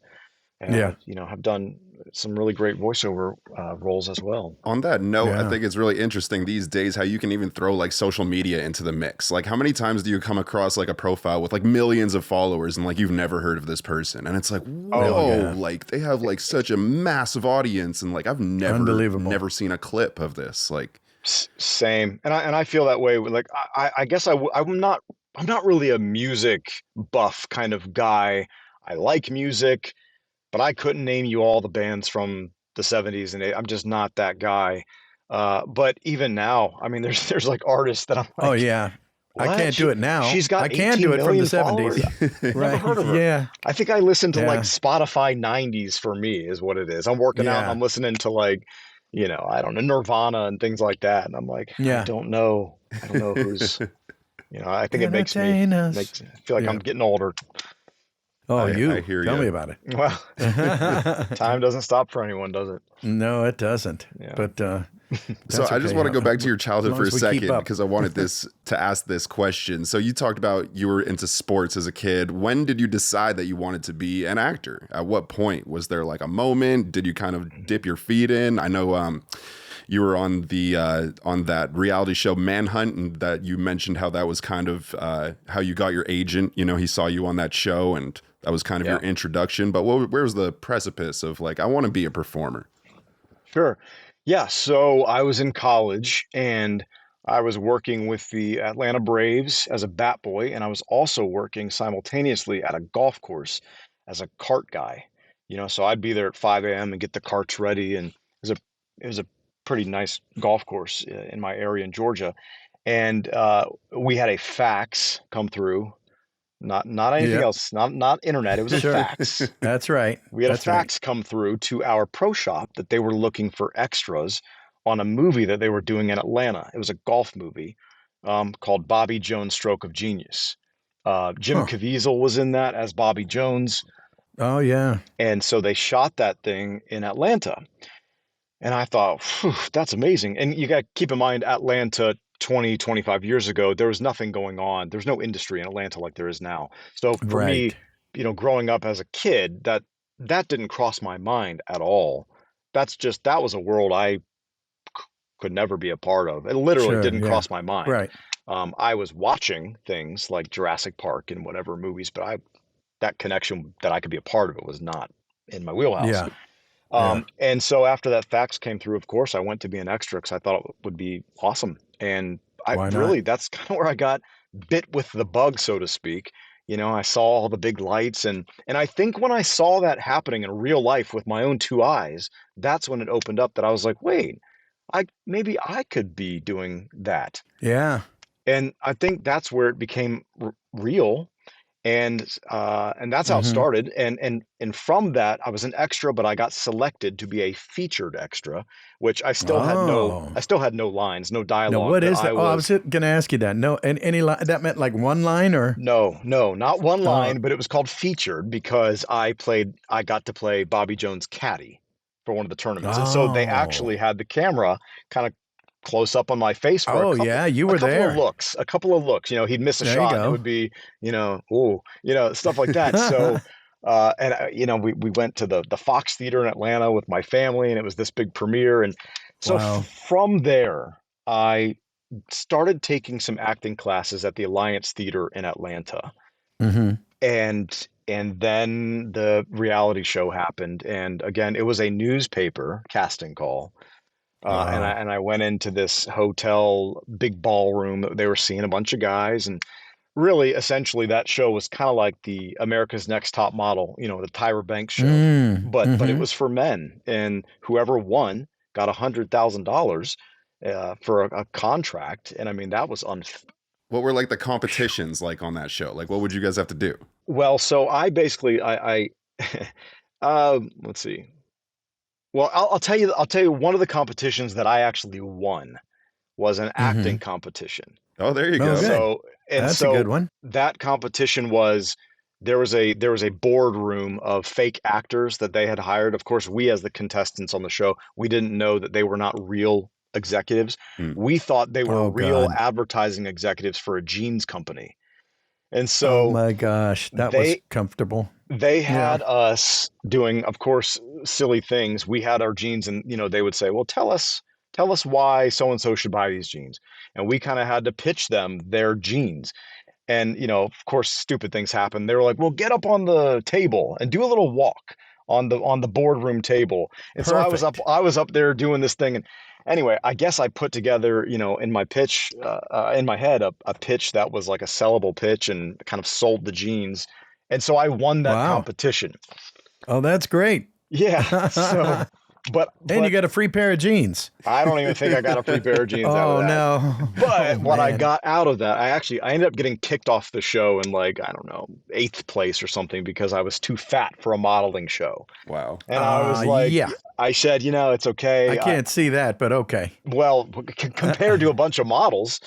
Yeah. have done some really great voiceover roles as well. On that note, I Yeah. think it's really interesting these days how you can even throw like social media into the mix. Like, how many times do you come across like a profile with like millions of followers and like you've never heard of this person? And it's like, Oh, whoa, yeah. like they have like such a massive audience, and like I've Unbelievable. never seen a clip of this. Like, Same. And I feel that way. Like I guess I'm not really a music buff kind of guy. I like music, but I couldn't name you all the bands from the 70s and I'm just not that guy. But even now, I mean, there's like artists that I'm Oh like, yeah. I what? can't do it now. She's got I can do 18 it from the million followers. 70s. Never Right. heard of her. Yeah. I think I listen to like Yeah. Spotify 90s for me is what it is. I'm working out and Yeah. I'm listening to like, I don't know, Nirvana and things like that. And I'm like, I Yeah. don't know. I don't know who's, I think it Entertain us. makes I feel like I'm Yeah. getting older. Oh, I you. hear Tell me you. about Well, it. time doesn't stop for anyone, does it? No, it doesn't. Yeah. But So that's I just okay. want to go back to your As childhood long for a as we keep second up. because I wanted this to ask this question. So you talked about you were into sports as a kid. When did you decide that you wanted to be an actor? At what point? Was there like a moment? Did you kind of dip your feet in? I know you were on the on that reality show Manhunt, and that you mentioned how that was kind of how you got your agent. He saw you on that show, and that was kind of Yeah. your introduction. But where was the precipice of like I want to be a performer? Sure. Yeah. So I was in college and I was working with the Atlanta Braves as a bat boy, and I was also working simultaneously at a golf course as a cart guy. So I'd be there at 5 a.m. and get the carts ready, and it was a pretty nice golf course in my area in Georgia, and we had a fax come through, not anything Yeah. else, not internet. It was a Sure. fax. That's right. We had a That's right. fax come through to our pro shop that they were looking for extras on a movie that they were doing in Atlanta. It was a golf movie called Bobby Jones' Stroke of Genius. Jim Huh. Caviezel was in that as Bobby Jones. Oh yeah. And so they shot that thing in Atlanta. And I thought, "Phew, that's amazing." And you got to keep in mind, Atlanta 20, 25 years ago, there was nothing going on. There's no industry in Atlanta like there is now. So for me, Right. growing up as a kid, that didn't cross my mind at all. That was a world I could never be a part of. It literally Sure. didn't Yeah. cross my mind. Right. I was watching things like Jurassic Park and whatever movies, but that connection that I could be a part of it was not in my wheelhouse. Yeah. Yeah. And so after that fax came through, of course, I went to be an extra because I thought it would be awesome. And Why not? that's kind of where I got bit with the bug, so to speak. I saw all the big lights, and I think when I saw that happening in real life with my own two eyes, that's when it opened up that I was like, wait, maybe I could be doing that. Yeah. And I think that's where it became real, and that's how it Mm-hmm. started. And from that, I was an extra, but I got selected to be a featured extra, which Oh. I still had no lines, no No, dialogue. what But is that? I Oh, I was was going to ask you that. No, and any that meant like one line or? no, not one Uh, line, but it was called featured because I got to play Bobby Jones' caddy for one of the tournaments, and so they actually oh. had the camera kind of close up on my face for Oh yeah, you were there. a couple of looks. He'd miss a There you shot and it go. would be, ooh, stuff like that. So, and we went to the Fox Theater in Atlanta with my family, and it was this big premiere. And so Wow. from there, I started taking some acting classes at the Alliance Theater in Atlanta, Mm-hmm. and then the reality show happened, and again, it was a newspaper casting call. Wow. And I went into this hotel big ballroom. They were seeing a bunch of guys, and really, essentially, that show was kind of like the America's Next Top Model, the Tyra Banks show, but it Mm-hmm. was for men, and whoever won got $100,000 for a contract. And I mean, that was What were like the competitions like on that show? Like, what would you guys have to do? Well, so I basically I let's see. Well, I'll tell you one of the competitions that I actually won was an acting competition. Oh, there you Oh, go. good. So That's a good one. that competition was there was a boardroom of fake actors that they had hired. Of course, we as the contestants on the show, we didn't know that they were not real executives. Mm. We thought they were Oh, real God. advertising executives for a jeans company. And Oh so my gosh, that was they comfortable. they Yeah. had us doing, of course, silly things. We had our jeans, and they would say, "Well, tell us why so and so should buy these jeans," and we kind of had to pitch them their jeans. And of course, stupid things happen. They were like, "Well, get up on the table and do a little walk on the boardroom table." And so Perfect. I was up there doing this thing. And anyway, I guess I put together, in my pitch, in my head, a pitch that was like a sellable pitch and kind of sold the jeans. And so I won that Wow. competition. Oh, that's great. Yeah. So, but And you got a free pair of jeans. I don't even think I got a free pair of jeans out of Oh that. no. But Oh what I man. got out of that, I ended up getting kicked off the show in, like, I don't know, 8th place or something because I was too fat for a modeling show. Wow. And I was like, Yeah. I said, it's okay. I can't see that, but okay. Well, compared to a bunch of models.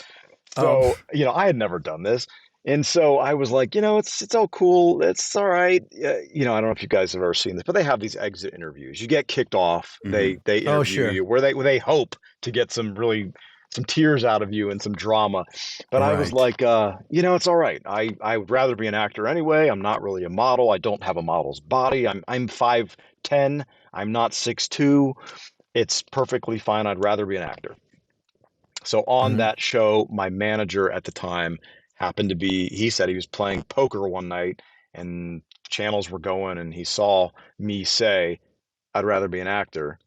So, Oh. I had never done this. And so I was like, it's all cool. It's all right. I don't know if you guys have ever seen this, but they have these exit interviews. You get kicked off. They interview Oh, sure. you where they hope to get some tears out of you and some drama. But I was Right. like, it's all right. I'd rather be an actor anyway. I'm not really a model. I don't have a model's body. I'm 5'10". I'm not 6'2". It's perfectly fine. I'd rather be an actor. So on Mhm. that show, my manager at the time happened to be, he said he was playing poker one night and channels were going and he saw me say, "I'd rather be an actor."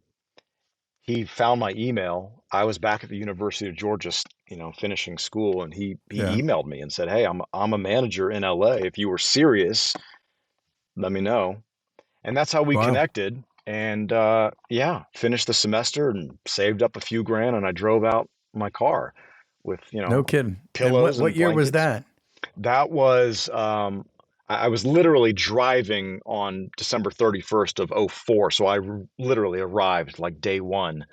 He found my email. I was back at the University of Georgia, finishing school, and he Yeah. emailed me and said, "Hey, I'm a manager in LA. If you were serious, let me know." And that's how we Wow. connected. And yeah, finished the semester and saved up a few grand, and I drove out my car with No kidding. And pillows what and year was blankets. that? That was I was literally driving on December 31st of '04, so I literally arrived like day one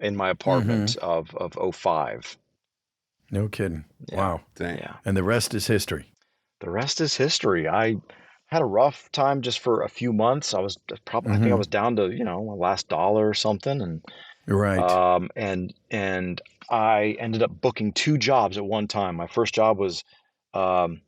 in my apartment of '05. No kidding. Yeah, Wow. Dang. yeah. And the rest is history. The rest is history. I had a rough time just for a few months. I think I was down to, my last dollar or something. And Right. and I ended up booking two jobs at one time. My first job was um,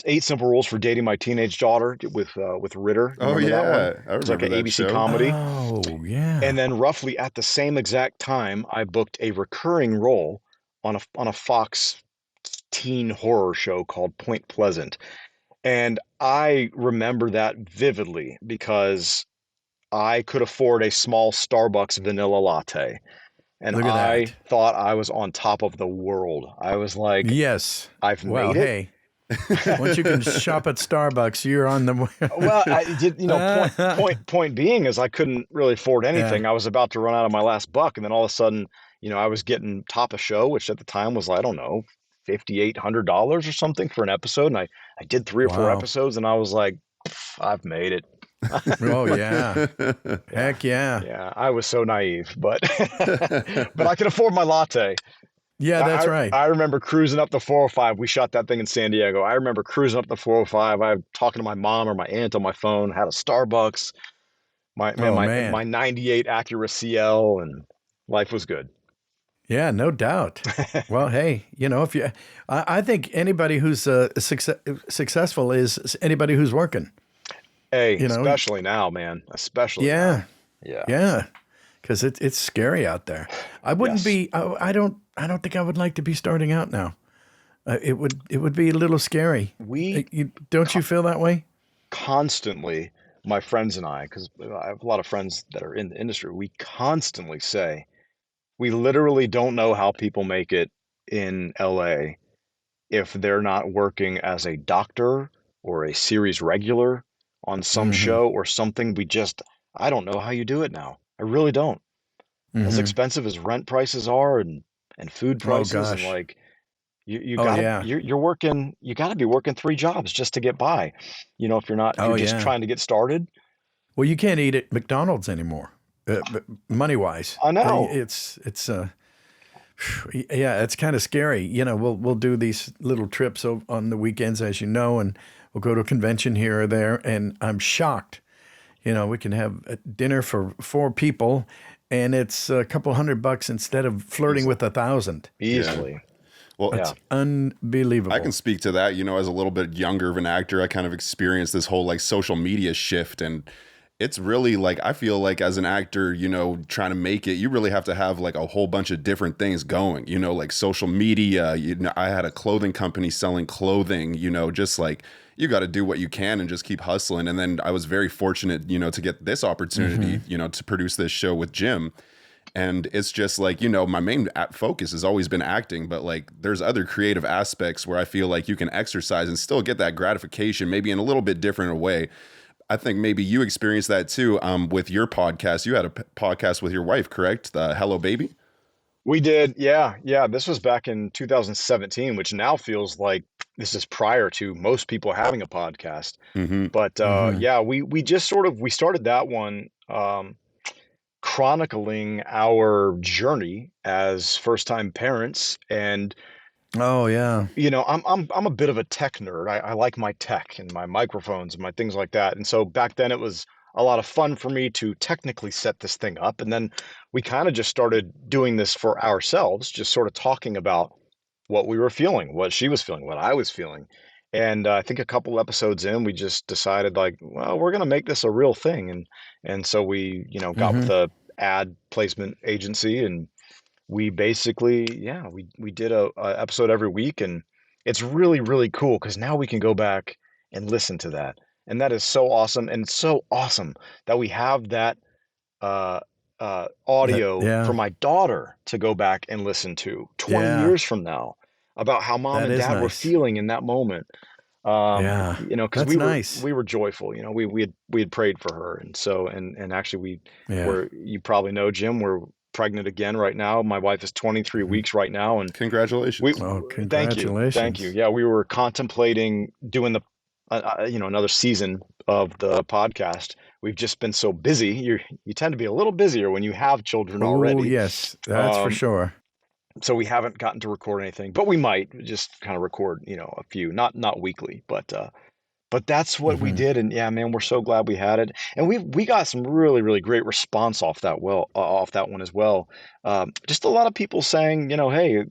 8 Simple Rules for Dating My Teenage Daughter with Ritter. You Oh remember that one? yeah, I It's like remember an that ABC show. comedy. Oh, yeah. And then roughly at the same exact time, I booked a recurring role on a Fox teen horror show called Point Pleasant. And I remember that vividly because I could afford a small Starbucks vanilla latte. And Look at I that. thought I was on top of the world. I was like, Yes. I've Well, made it. hey, once you can shop at Starbucks, you're on the Well, I did, point being is I couldn't really afford Yeah. anything. I was about to run out of my last buck, and then all of a sudden, I was getting top of show, which at the time was, I don't know, $5,800 or something for an episode. And I did 3 or 4 Wow. episodes, and I was like, I've made it. Oh, yeah. Yeah. Heck yeah. Yeah, I was so naive, but but I could afford my latte. Yeah, that's right. I remember cruising up the 405. We shot that thing in San Diego. I remember cruising up the 405. I was talking to my mom or my aunt on my phone, had a Starbucks, Oh, my man. 98 Acura CL, and life was good. Yeah, no doubt. Well, hey, if I think anybody who's successful is anybody who's working. Hey, You know, especially now, man. Especially now. yeah, Yeah. yeah, because it's scary out there. I wouldn't Yes. be. I don't think I would like to be starting out now. It would be a little scary. We Don't you feel that way? constantly, my friends and I, because I have a lot of friends that are in the industry, we constantly say, we literally don't know how people make it in LA if they're not working as a doctor or a series regular on some Mm-hmm. show or something. I don't know how you do it now. I really don't. As Mm-hmm. expensive as rent prices are and food Oh prices and gosh. like, You Oh gotta yeah. you're working you gotta be working 3 jobs just to get by. If Oh you're just yeah. trying to get started. Well, you can't eat at McDonald's anymore, money wise. I know. It's yeah, it's kind of scary. We'll do these little trips on the weekends, as you know, and we'll go to a convention here or there, and I'm shocked. We can have a dinner for 4 people, and it's a couple $100 instead of flirting with 1,000. Yeah. Easily. Well, Yeah. It's unbelievable. I can speak to that. As a little bit younger of an actor, I kind of experienced this whole like social media shift. And it's really like, I feel like as an actor, trying to make it, you really have to have like a whole bunch of different things going, like social media. I had a clothing company selling clothing, just like you got to do what you can and just keep hustling. And then I was very fortunate, to get this opportunity, to produce this show with Jim. And it's just like, my main focus has always been acting, but like there's other creative aspects where I feel like you can exercise and still get that gratification, maybe in a little bit different way. I think maybe you experienced that too with your podcast. You had a podcast with your wife, correct? The Hello Baby? We did. Yeah. Yeah. This was back in 2017, which now feels like this is prior to most people having a podcast. Mm-hmm. But Mm-hmm. yeah, we just we started that one chronicling our journey as first-time parents. And Oh yeah. I'm a bit of a tech nerd. I like my tech and my microphones and my things like that. And so back then it was a lot of fun for me to technically set this thing up. And then we kind of just started doing this for ourselves, just sort of talking about what we were feeling, what she was feeling, what I was feeling. And I think a couple episodes in, we just decided like, well, we're going to make this a real thing. And so we, got with Mm-hmm. a ad placement agency, and we basically, yeah, we did a episode every week. And it's really, really cool because now we can go back and listen to that. And that is so awesome. And it's so awesome that we have that uh, audio for Yeah. my daughter to go back and listen to 20 Yeah. years from now about how mom That and is dad were nice. feeling in that moment. Yeah. Because That's we were nice. we were joyful. We had prayed for her. And so and actually we Yeah. were, you probably know, Jim, we're pregnant again right now. My wife is 23 Mm-hmm. weeks right now. And we Congratulations. Oh, thank you, thank you. congratulations. Yeah, we were contemplating doing the another season of the podcast. We've just been so busy. You tend to be a little busier when you have children Oh, already. yes, that's for um sure. so we haven't gotten to record anything, but we might just kind of record, a few, not weekly, but that's what we Mm-hmm. did. And yeah, man, we're so glad we had it. And we got some really, really great response off that one as well. Just a lot of people saying, hey,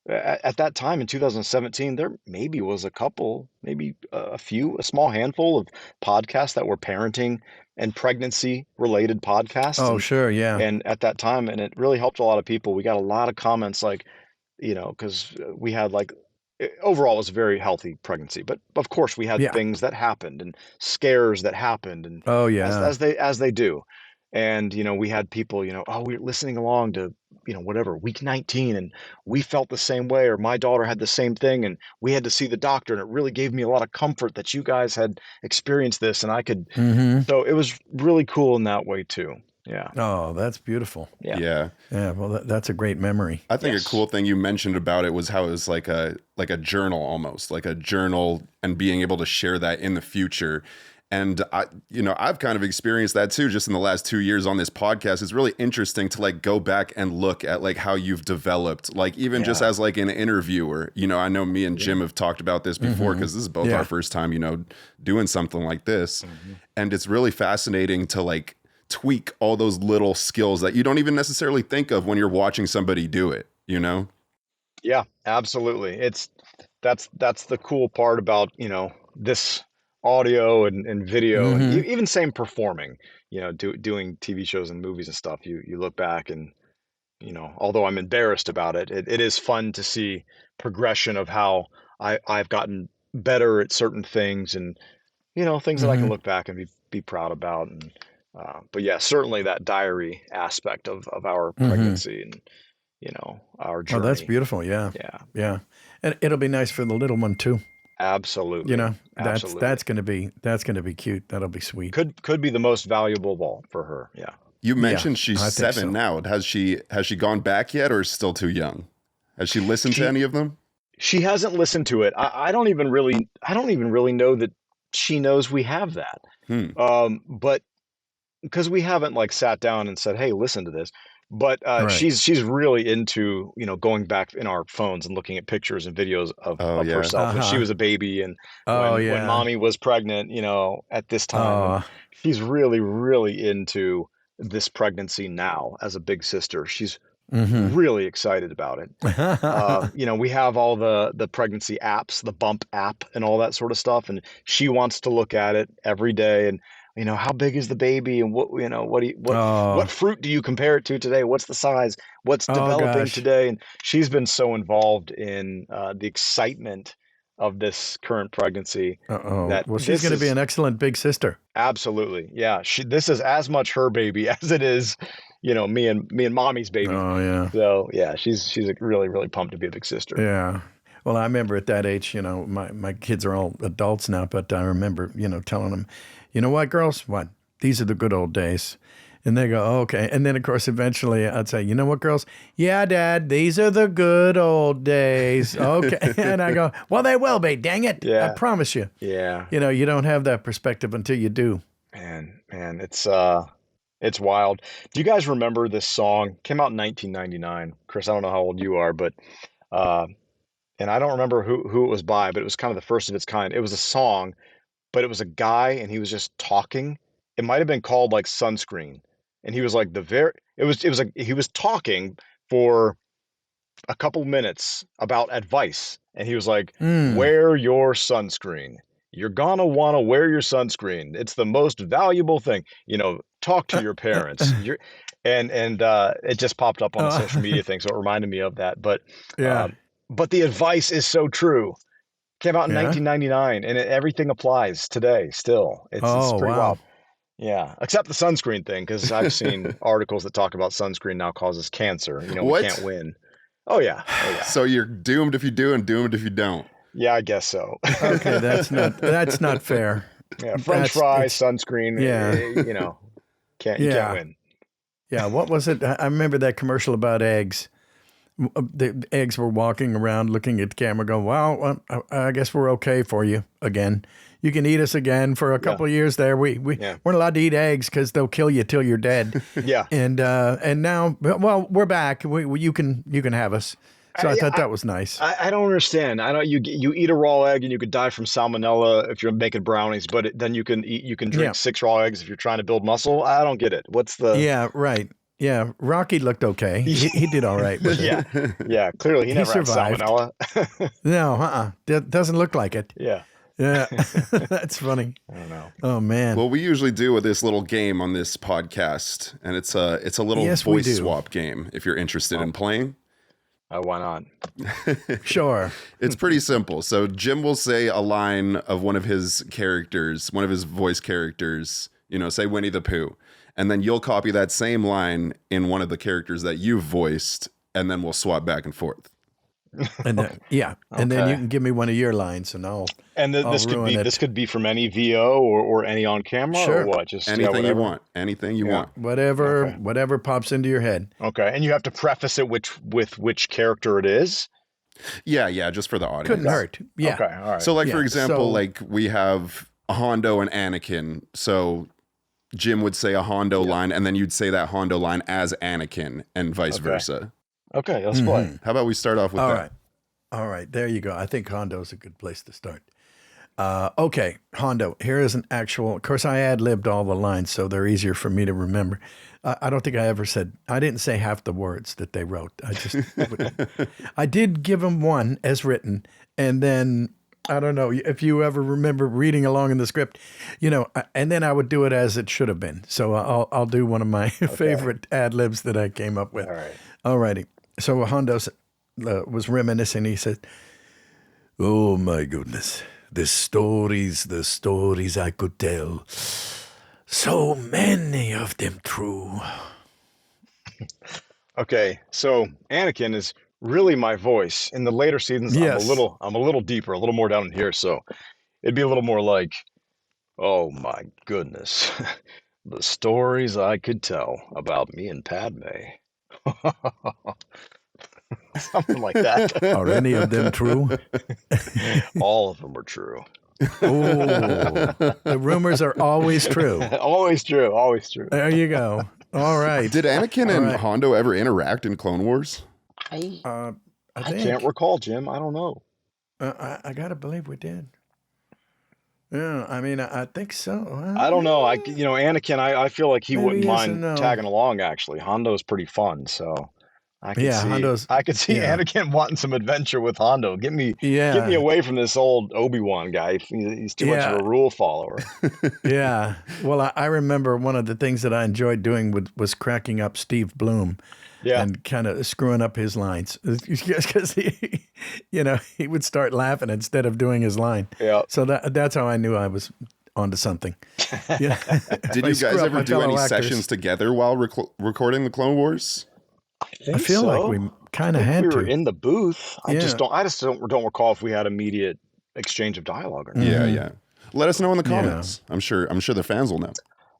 at that time in 2017, there maybe was a couple, maybe a small handful of podcasts that were parenting and pregnancy related podcasts. Oh, sure. Yeah. And at that time, and it really helped a lot of people. We got a lot of comments like, because we had like, overall it was a very healthy pregnancy, but of course we had Yeah. things that happened and scares that happened, and Oh, as yeah. they do. And we had people, oh, we're listening along to whatever, week 19, and we felt the same way, or my daughter had the same thing, and we had to see the doctor, and it really gave me a lot of comfort that you guys had experienced this, and I could. Mm-hmm. So it was really cool in that way too. Yeah. Oh, that's beautiful. Yeah. Yeah. Yeah. Well, that's a great memory. I think a Yes. cool thing you mentioned about it was how it was like a journal, almost like a journal, and being able to share that in the future. And I've kind of experienced that too, just in the last 2 years on this podcast. It's really interesting to like go back and look at like how you've developed, like even just Yeah. as like an interviewer. I know me and Jim have talked about this before because this is both Yeah. our first time, doing something like this. Mhm. And it's really fascinating to like tweak all those little skills that you don't even necessarily think of when you're watching somebody do it, Yeah, absolutely. That's the cool part about, this audio and video, and Mm-hmm. even same performing, doing TV shows and movies and stuff. You look back and, although I'm embarrassed about it, it is fun to see progression of how I've gotten better at certain things, and, things that I can Mm-hmm. look back and be proud about. And but yeah, certainly that diary aspect of our Mm-hmm. pregnancy and, our Oh, that's journey. beautiful. Yeah. Yeah, Yeah. And it'll be nice for the little one too. absolutely. That's Absolutely. gonna be cute. That'll be sweet. Could be the most valuable of all for her. Yeah. You Yeah, mentioned she's I think 7 so. now. Has she gone back yet, or is still too young? Has she listened to She any of them? She hasn't listened to it. I don't even really know that she knows we have that. Hmm. But because we haven't like sat down and said, "Hey, listen to this." But Right. she's really into, going back in our phones and looking at pictures and videos Oh of yeah. herself when she Uh-huh. was a baby and Oh when yeah. mommy was pregnant, at this time. And Oh. she's really, really into this pregnancy now as a big sister. She's Mm-hmm. really excited about it. We have all the pregnancy apps, the bump app and all that sort of stuff. And she wants to look at it every day. And, how big is the baby? And what Oh. fruit do you compare it to today? What's the size? What's Oh developing gosh. today? And she's been so involved in the excitement of this current pregnancy Uh-oh. that Well, she's this going to be is an excellent big sister. absolutely, yeah. This is as much her baby as it is, me and mommy's baby. Oh yeah. So yeah, she's really, really pumped to be a big sister. Yeah. Well, I remember at that age, my kids are all adults now, but I remember, telling them, you know what, girls, what? These are the good old days. And they go, okay. And then, of course, eventually I'd say, you know what, girls? Yeah, Dad, these are the good old days. Okay. And I go, well, they will be, dang it. I Yeah, promise you. yeah. You don't have that perspective until you do. Man, it's wild. Do you guys remember this song? Came out in 1999. Chris, I don't know how old you are, but uh, and I don't remember who it was by, but it was kind of the first of its kind. It was a song, but it was a guy and he was just talking. It might have been called like Sunscreen, and he was like he was talking for a couple minutes about advice, and he was like, Mm. wear your sunscreen. You're gonna want to wear your sunscreen. It's the most valuable thing. Talk to your parents. It just popped up on a Uh, social media thing, so it reminded me of that. But yeah. the advice is so true. Came out in Yeah. 1999, and everything applies today still. It's Oh, pretty wow. wild. Yeah, except the sunscreen thing, because I've seen articles that talk about sunscreen now causes cancer. We can't What? win. Oh yeah, oh yeah, So you're doomed if you do and doomed if you don't. yeah. I guess so. Okay, that's not fair. Yeah, French That's fries, it's sunscreen. yeah. You can't Yeah. win. Yeah, what was it? I remember that commercial about eggs. The eggs were walking around looking at the camera going, well, I guess we're okay for you again. You can eat us again for a Yeah, couple of years there. We yeah, weren't allowed to eat eggs because they'll kill you till you're dead. yeah. And now, well, we're back. You can have us. So I I, thought I that was nice. I don't understand. I don't. You eat a raw egg and you could die from salmonella if you're making brownies, but then you can Yeah. drink 6 raw eggs if you're trying to build muscle. I don't get it. What's the Yeah, right. Yeah, Rocky looked okay. He did all right with it. yeah, yeah. Clearly, he He never had survived. salmonella. No, doesn't look like it. Yeah, Yeah, that's funny. I don't know. Oh man. Well, we usually do with this little game on this podcast, and it's a little Yes, we voice do. swap game if you're interested Oh, in playing. why not? Sure. It's pretty simple. So Jim will say a line of one of his characters, one of his voice characters, say Winnie the Pooh. And then you'll copy that same line in one of the characters that you've voiced, and then we'll swap back and forth. And then, yeah, and then you Okay. can give me one of your lines, and And I'll ruin this it. could be from any VO or any on camera or Sure, what? Just yeah, Anything you whatever. want. Anything you Yeah. want. whatever Okay. whatever pops into your head. Okay. And you have to preface it with which character it is. Yeah, just for the audience. Couldn't hurt. Yeah, Okay. All right. So, like, for Yeah, example, so- like we have Hondo and Anakin. So Jim would say a Hondo line, and then you'd say that Hondo line as Anakin, and vice Okay. versa. Okay. Let's play. Mhm. How about we start off with All that? right, all right. There you go. I think Hondo's a good place to start. Okay, Hondo. Here is an actual. Of course, I ad-libbed all the lines, so they're easier for me to remember. I don't think I ever said. I didn't say half the words that they wrote. I did give them one as written, and then I don't know if you ever remember reading along in the script, and then I would do it as it should have been. So I'll do one of my favorite ad libs that I came up with. All right. All righty. So Hondo was reminiscing. He said, "Oh my goodness, the stories I could tell. So many of them true." Okay. So Anakin is really my voice. In the later seasons, Yes. I'm a little deeper, a little more down in here. So it'd be a little more like, oh my goodness, the stories I could tell about me and Padme. something like that. Are any of them true? All of them are true. Oh, the rumors are always true. Always true. Always true. There you go. All right. Did Anakin and Hondo ever interact in Clone Wars? I I can't recall, Jim. I don't know. I gotta believe we did. Yeah, I mean, I think so. I don't know. Anakin, I feel like he Maybe wouldn't yes mind and no. tagging along. Actually, Hondo's pretty fun, so I could see. Hondo's. I could see Yeah. Anakin wanting some adventure with Hondo. Get me away from this old Obi-Wan guy. He's too much of a rule follower. Yeah. Well, I remember one of the things that I enjoyed doing was cracking up Steve Bloom. Yeah. And kind of screwing up his lines because he would start laughing instead of doing his line. Yeah. So that's how I knew I was onto something. Yeah. Did you guys ever do any sessions together while recording the Clone Wars? I feel like we kind of had to. We were in the booth. I just don't recall if we had immediate exchange of dialogue or not. Yeah, yeah. Let us know in the comments. Yeah. I'm sure the fans will know.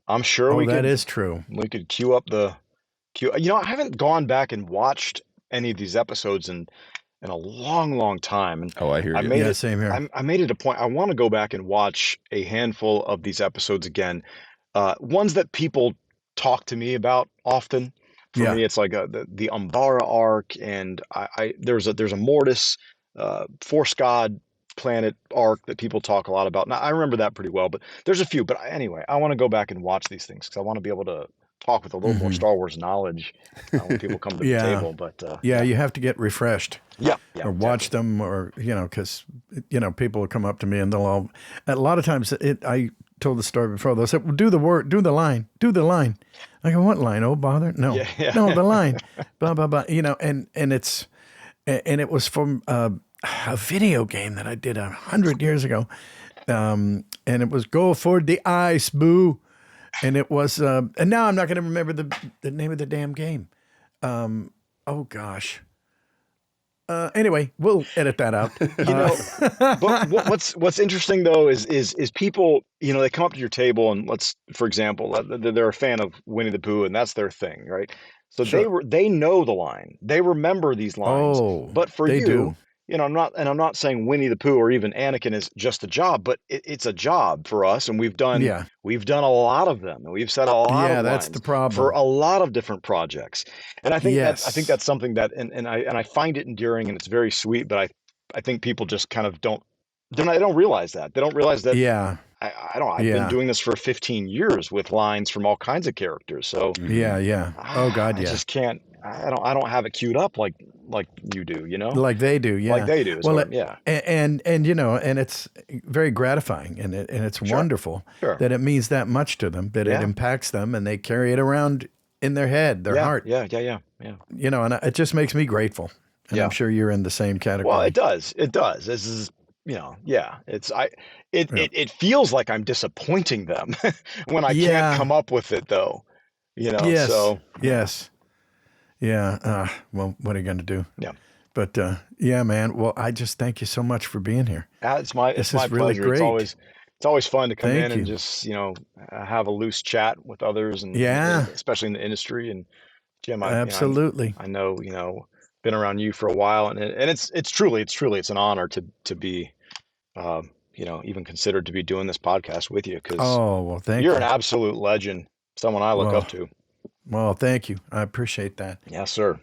I'm sure that is true. We could queue up the. I haven't gone back and watched any of these episodes in a long time. And I hear you. Same here. I made it a point. I want to go back and watch a handful of these episodes again. Ones that people talk to me about often. For me, it's like the Umbara arc, and there's a Mortis, Force God planet arc that people talk a lot about. Now, I remember that pretty well, but there's a few. But anyway, I want to go back and watch these things because I want to be able to talk with a little more Star Wars knowledge when people come to the table. But you have to get refreshed. Yeah, or watch them, or because people will come up to me and they'll all. A lot of times, I told the story before. They'll say, "Well, do the word, do the line, do the line." I go, "What line? Oh, bother, no, no, the line." Blah blah blah. And it was from a video game that I did 100 years ago, and it was "Go for the Ice, Boo." And it was, and now I'm not going to remember the name of the damn game. Oh gosh. Anyway, we'll edit that out. But what's interesting though is people, they come up to your table and for example, they're a fan of Winnie the Pooh and that's their thing, right? So they know the line, they remember these lines. Oh, but for they you, do. I'm not saying Winnie the Pooh or even Anakin is just a job, but it's a job for us, and we've done a lot of them, and we've said a lot of that's the problem for a lot of different projects. And I think that's something that and I find it endearing and it's very sweet, but I think people just kind of they don't realize that. They don't realize that I've been doing this for 15 years with lines from all kinds of characters. So oh God, I just can't. I don't have it queued up like you do, like they do, like they do. Well, and it's very gratifying, and it's wonderful that it means that much to them, that it impacts them, and they carry it around in their head, their heart. Yeah. And it just makes me grateful, and I'm sure you're in the same category. Well, it does. This is. It feels like I'm disappointing them when I can't come up with it, though. Yes. So yeah. Well, what are you going to do? Yeah. But man. Well, I just thank you so much for being here. It's my really pleasure. Great. It's always fun to come in and just have a loose chat with others, and especially in the industry. And Jim, absolutely. I know been around you for a while, and it's truly an honor to be even considered to be doing this podcast with you, because thank you're you. an absolute legend, someone I look up to. Well, thank you. I appreciate that. Yes, sir.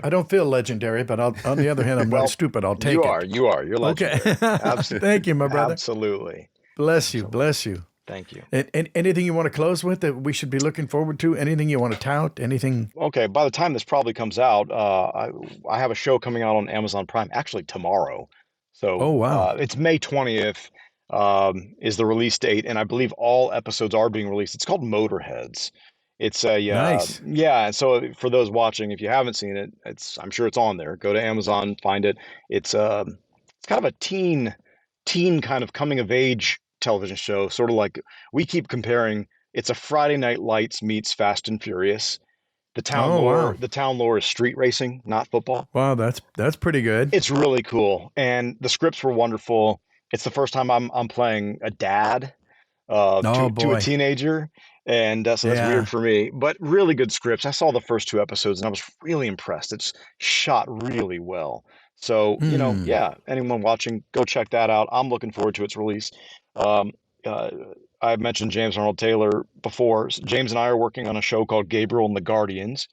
I don't feel legendary, but on the other hand, I'm not stupid. I'll take it. You are. You're legendary. Okay. Absolutely. Thank you, my brother. Absolutely. Bless you. Thank you. And anything you want to close with that we should be looking forward to? Anything you want to tout? Anything? Okay. By the time this probably comes out, I have a show coming out on Amazon Prime actually tomorrow. So wow. It's May 20th is the release date, and I believe all episodes are being released. It's called Motorheads. It's a nice. And so for those watching, if you haven't seen it, I'm sure it's on there. Go to Amazon, find it. It's kind of a teen kind of coming of age television show, sort of like we keep comparing. It's a Friday Night Lights meets Fast and Furious. The town lore is street racing, not football. Wow, that's pretty good. It's really cool, and the scripts were wonderful. It's the first time I'm playing a dad to a teenager, And so that's Yeah. weird for me, but really good scripts. I saw the first 2 episodes and I was really impressed. It's shot really well. So, Hmm. yeah, anyone watching, go check that out. I'm looking forward to its release. Um, uh, I mentioned James Arnold Taylor before. James and I are working on a show called Gabriel and the Guardians.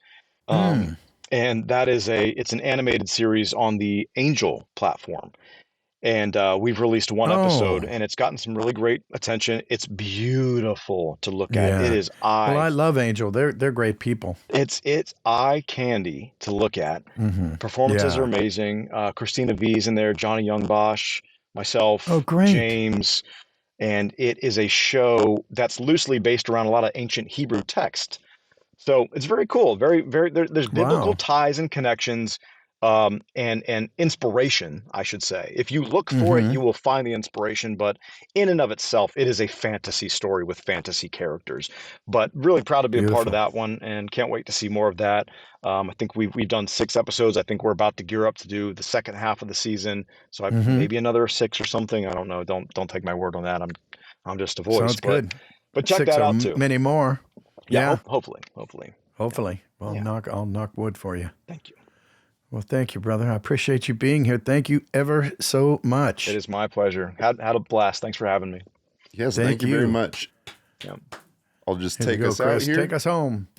Um, Hmm. and it's an animated series on the Angel platform. And we've released one episode, Oh, and it's gotten some really great attention. It's beautiful to look at. It yeah. is Well, I love Angel. They're great people. it's eye candy to look at. Hmm. Performances are Yeah. amazing. Christina V's in there, Johnny Young Bosch, Oh, myself, great. James, and it is a show that's loosely based around a lot of ancient Hebrew text. So it's very cool. There's biblical Wow. ties and connections, and inspiration, I should say. If you look for it, Hmm. you will find the inspiration. But in and of itself, it is a fantasy story with fantasy characters. But really proud to be a part of Beautiful. that one, and can't wait to see more of that. I think we've done 6 episodes. I think we're about to gear up to do the second half of the season. So Hmm. maybe another six or something. I don't know. Don't take my word on that. I'm just a voice, Sounds good. but check 6 that or out too. many more. Yeah, Yeah. hopefully. Yeah, Hopefully. Well, yeah. I'll knock wood for you. Thank you. Well, thank you, brother. I appreciate you being here. Thank you ever so It much. is my pleasure. Had a blast. Thanks for having me. Yes, Thank thank you very you. much. Yeah. I'll just Here we take go, us out Chris. here. Take us home.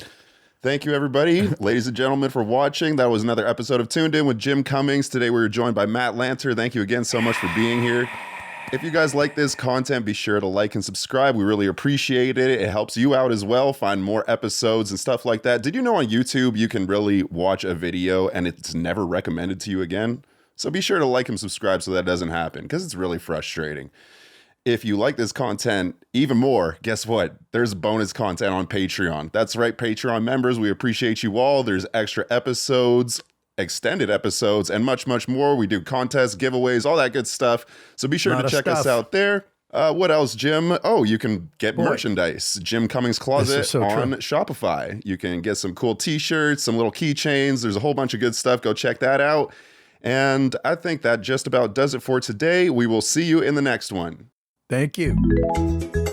Thank you, everybody, ladies and gentlemen, for watching. That was another episode of Tuned In with Jim Cummings. Today we were joined by Matt Lanter. Thank you again so much for being here. If you guys like this content, be sure to like and subscribe. We really appreciate it. It helps you out as well, find more episodes and stuff like that. Did you know on YouTube you can really watch a video and it's never recommended to you again? So be sure to like and subscribe so that doesn't happen, because it's really frustrating. If you like this content even more, guess what? There's bonus content on Patreon. That's right, Patreon members, we appreciate you all. There's extra episodes, extended episodes, and much, much more. We do contests, giveaways, all that good stuff. So be sure Lot to of check us stuff. out there. What else, Jim? Oh, you can get Boy. merchandise. Jim Cummings This Closet is so on true. Shopify. You can get some cool t-shirts, some little keychains. There's a whole bunch of good stuff. Go check that out. And I think that just about does it for today. We will see you in the next one. Thank you.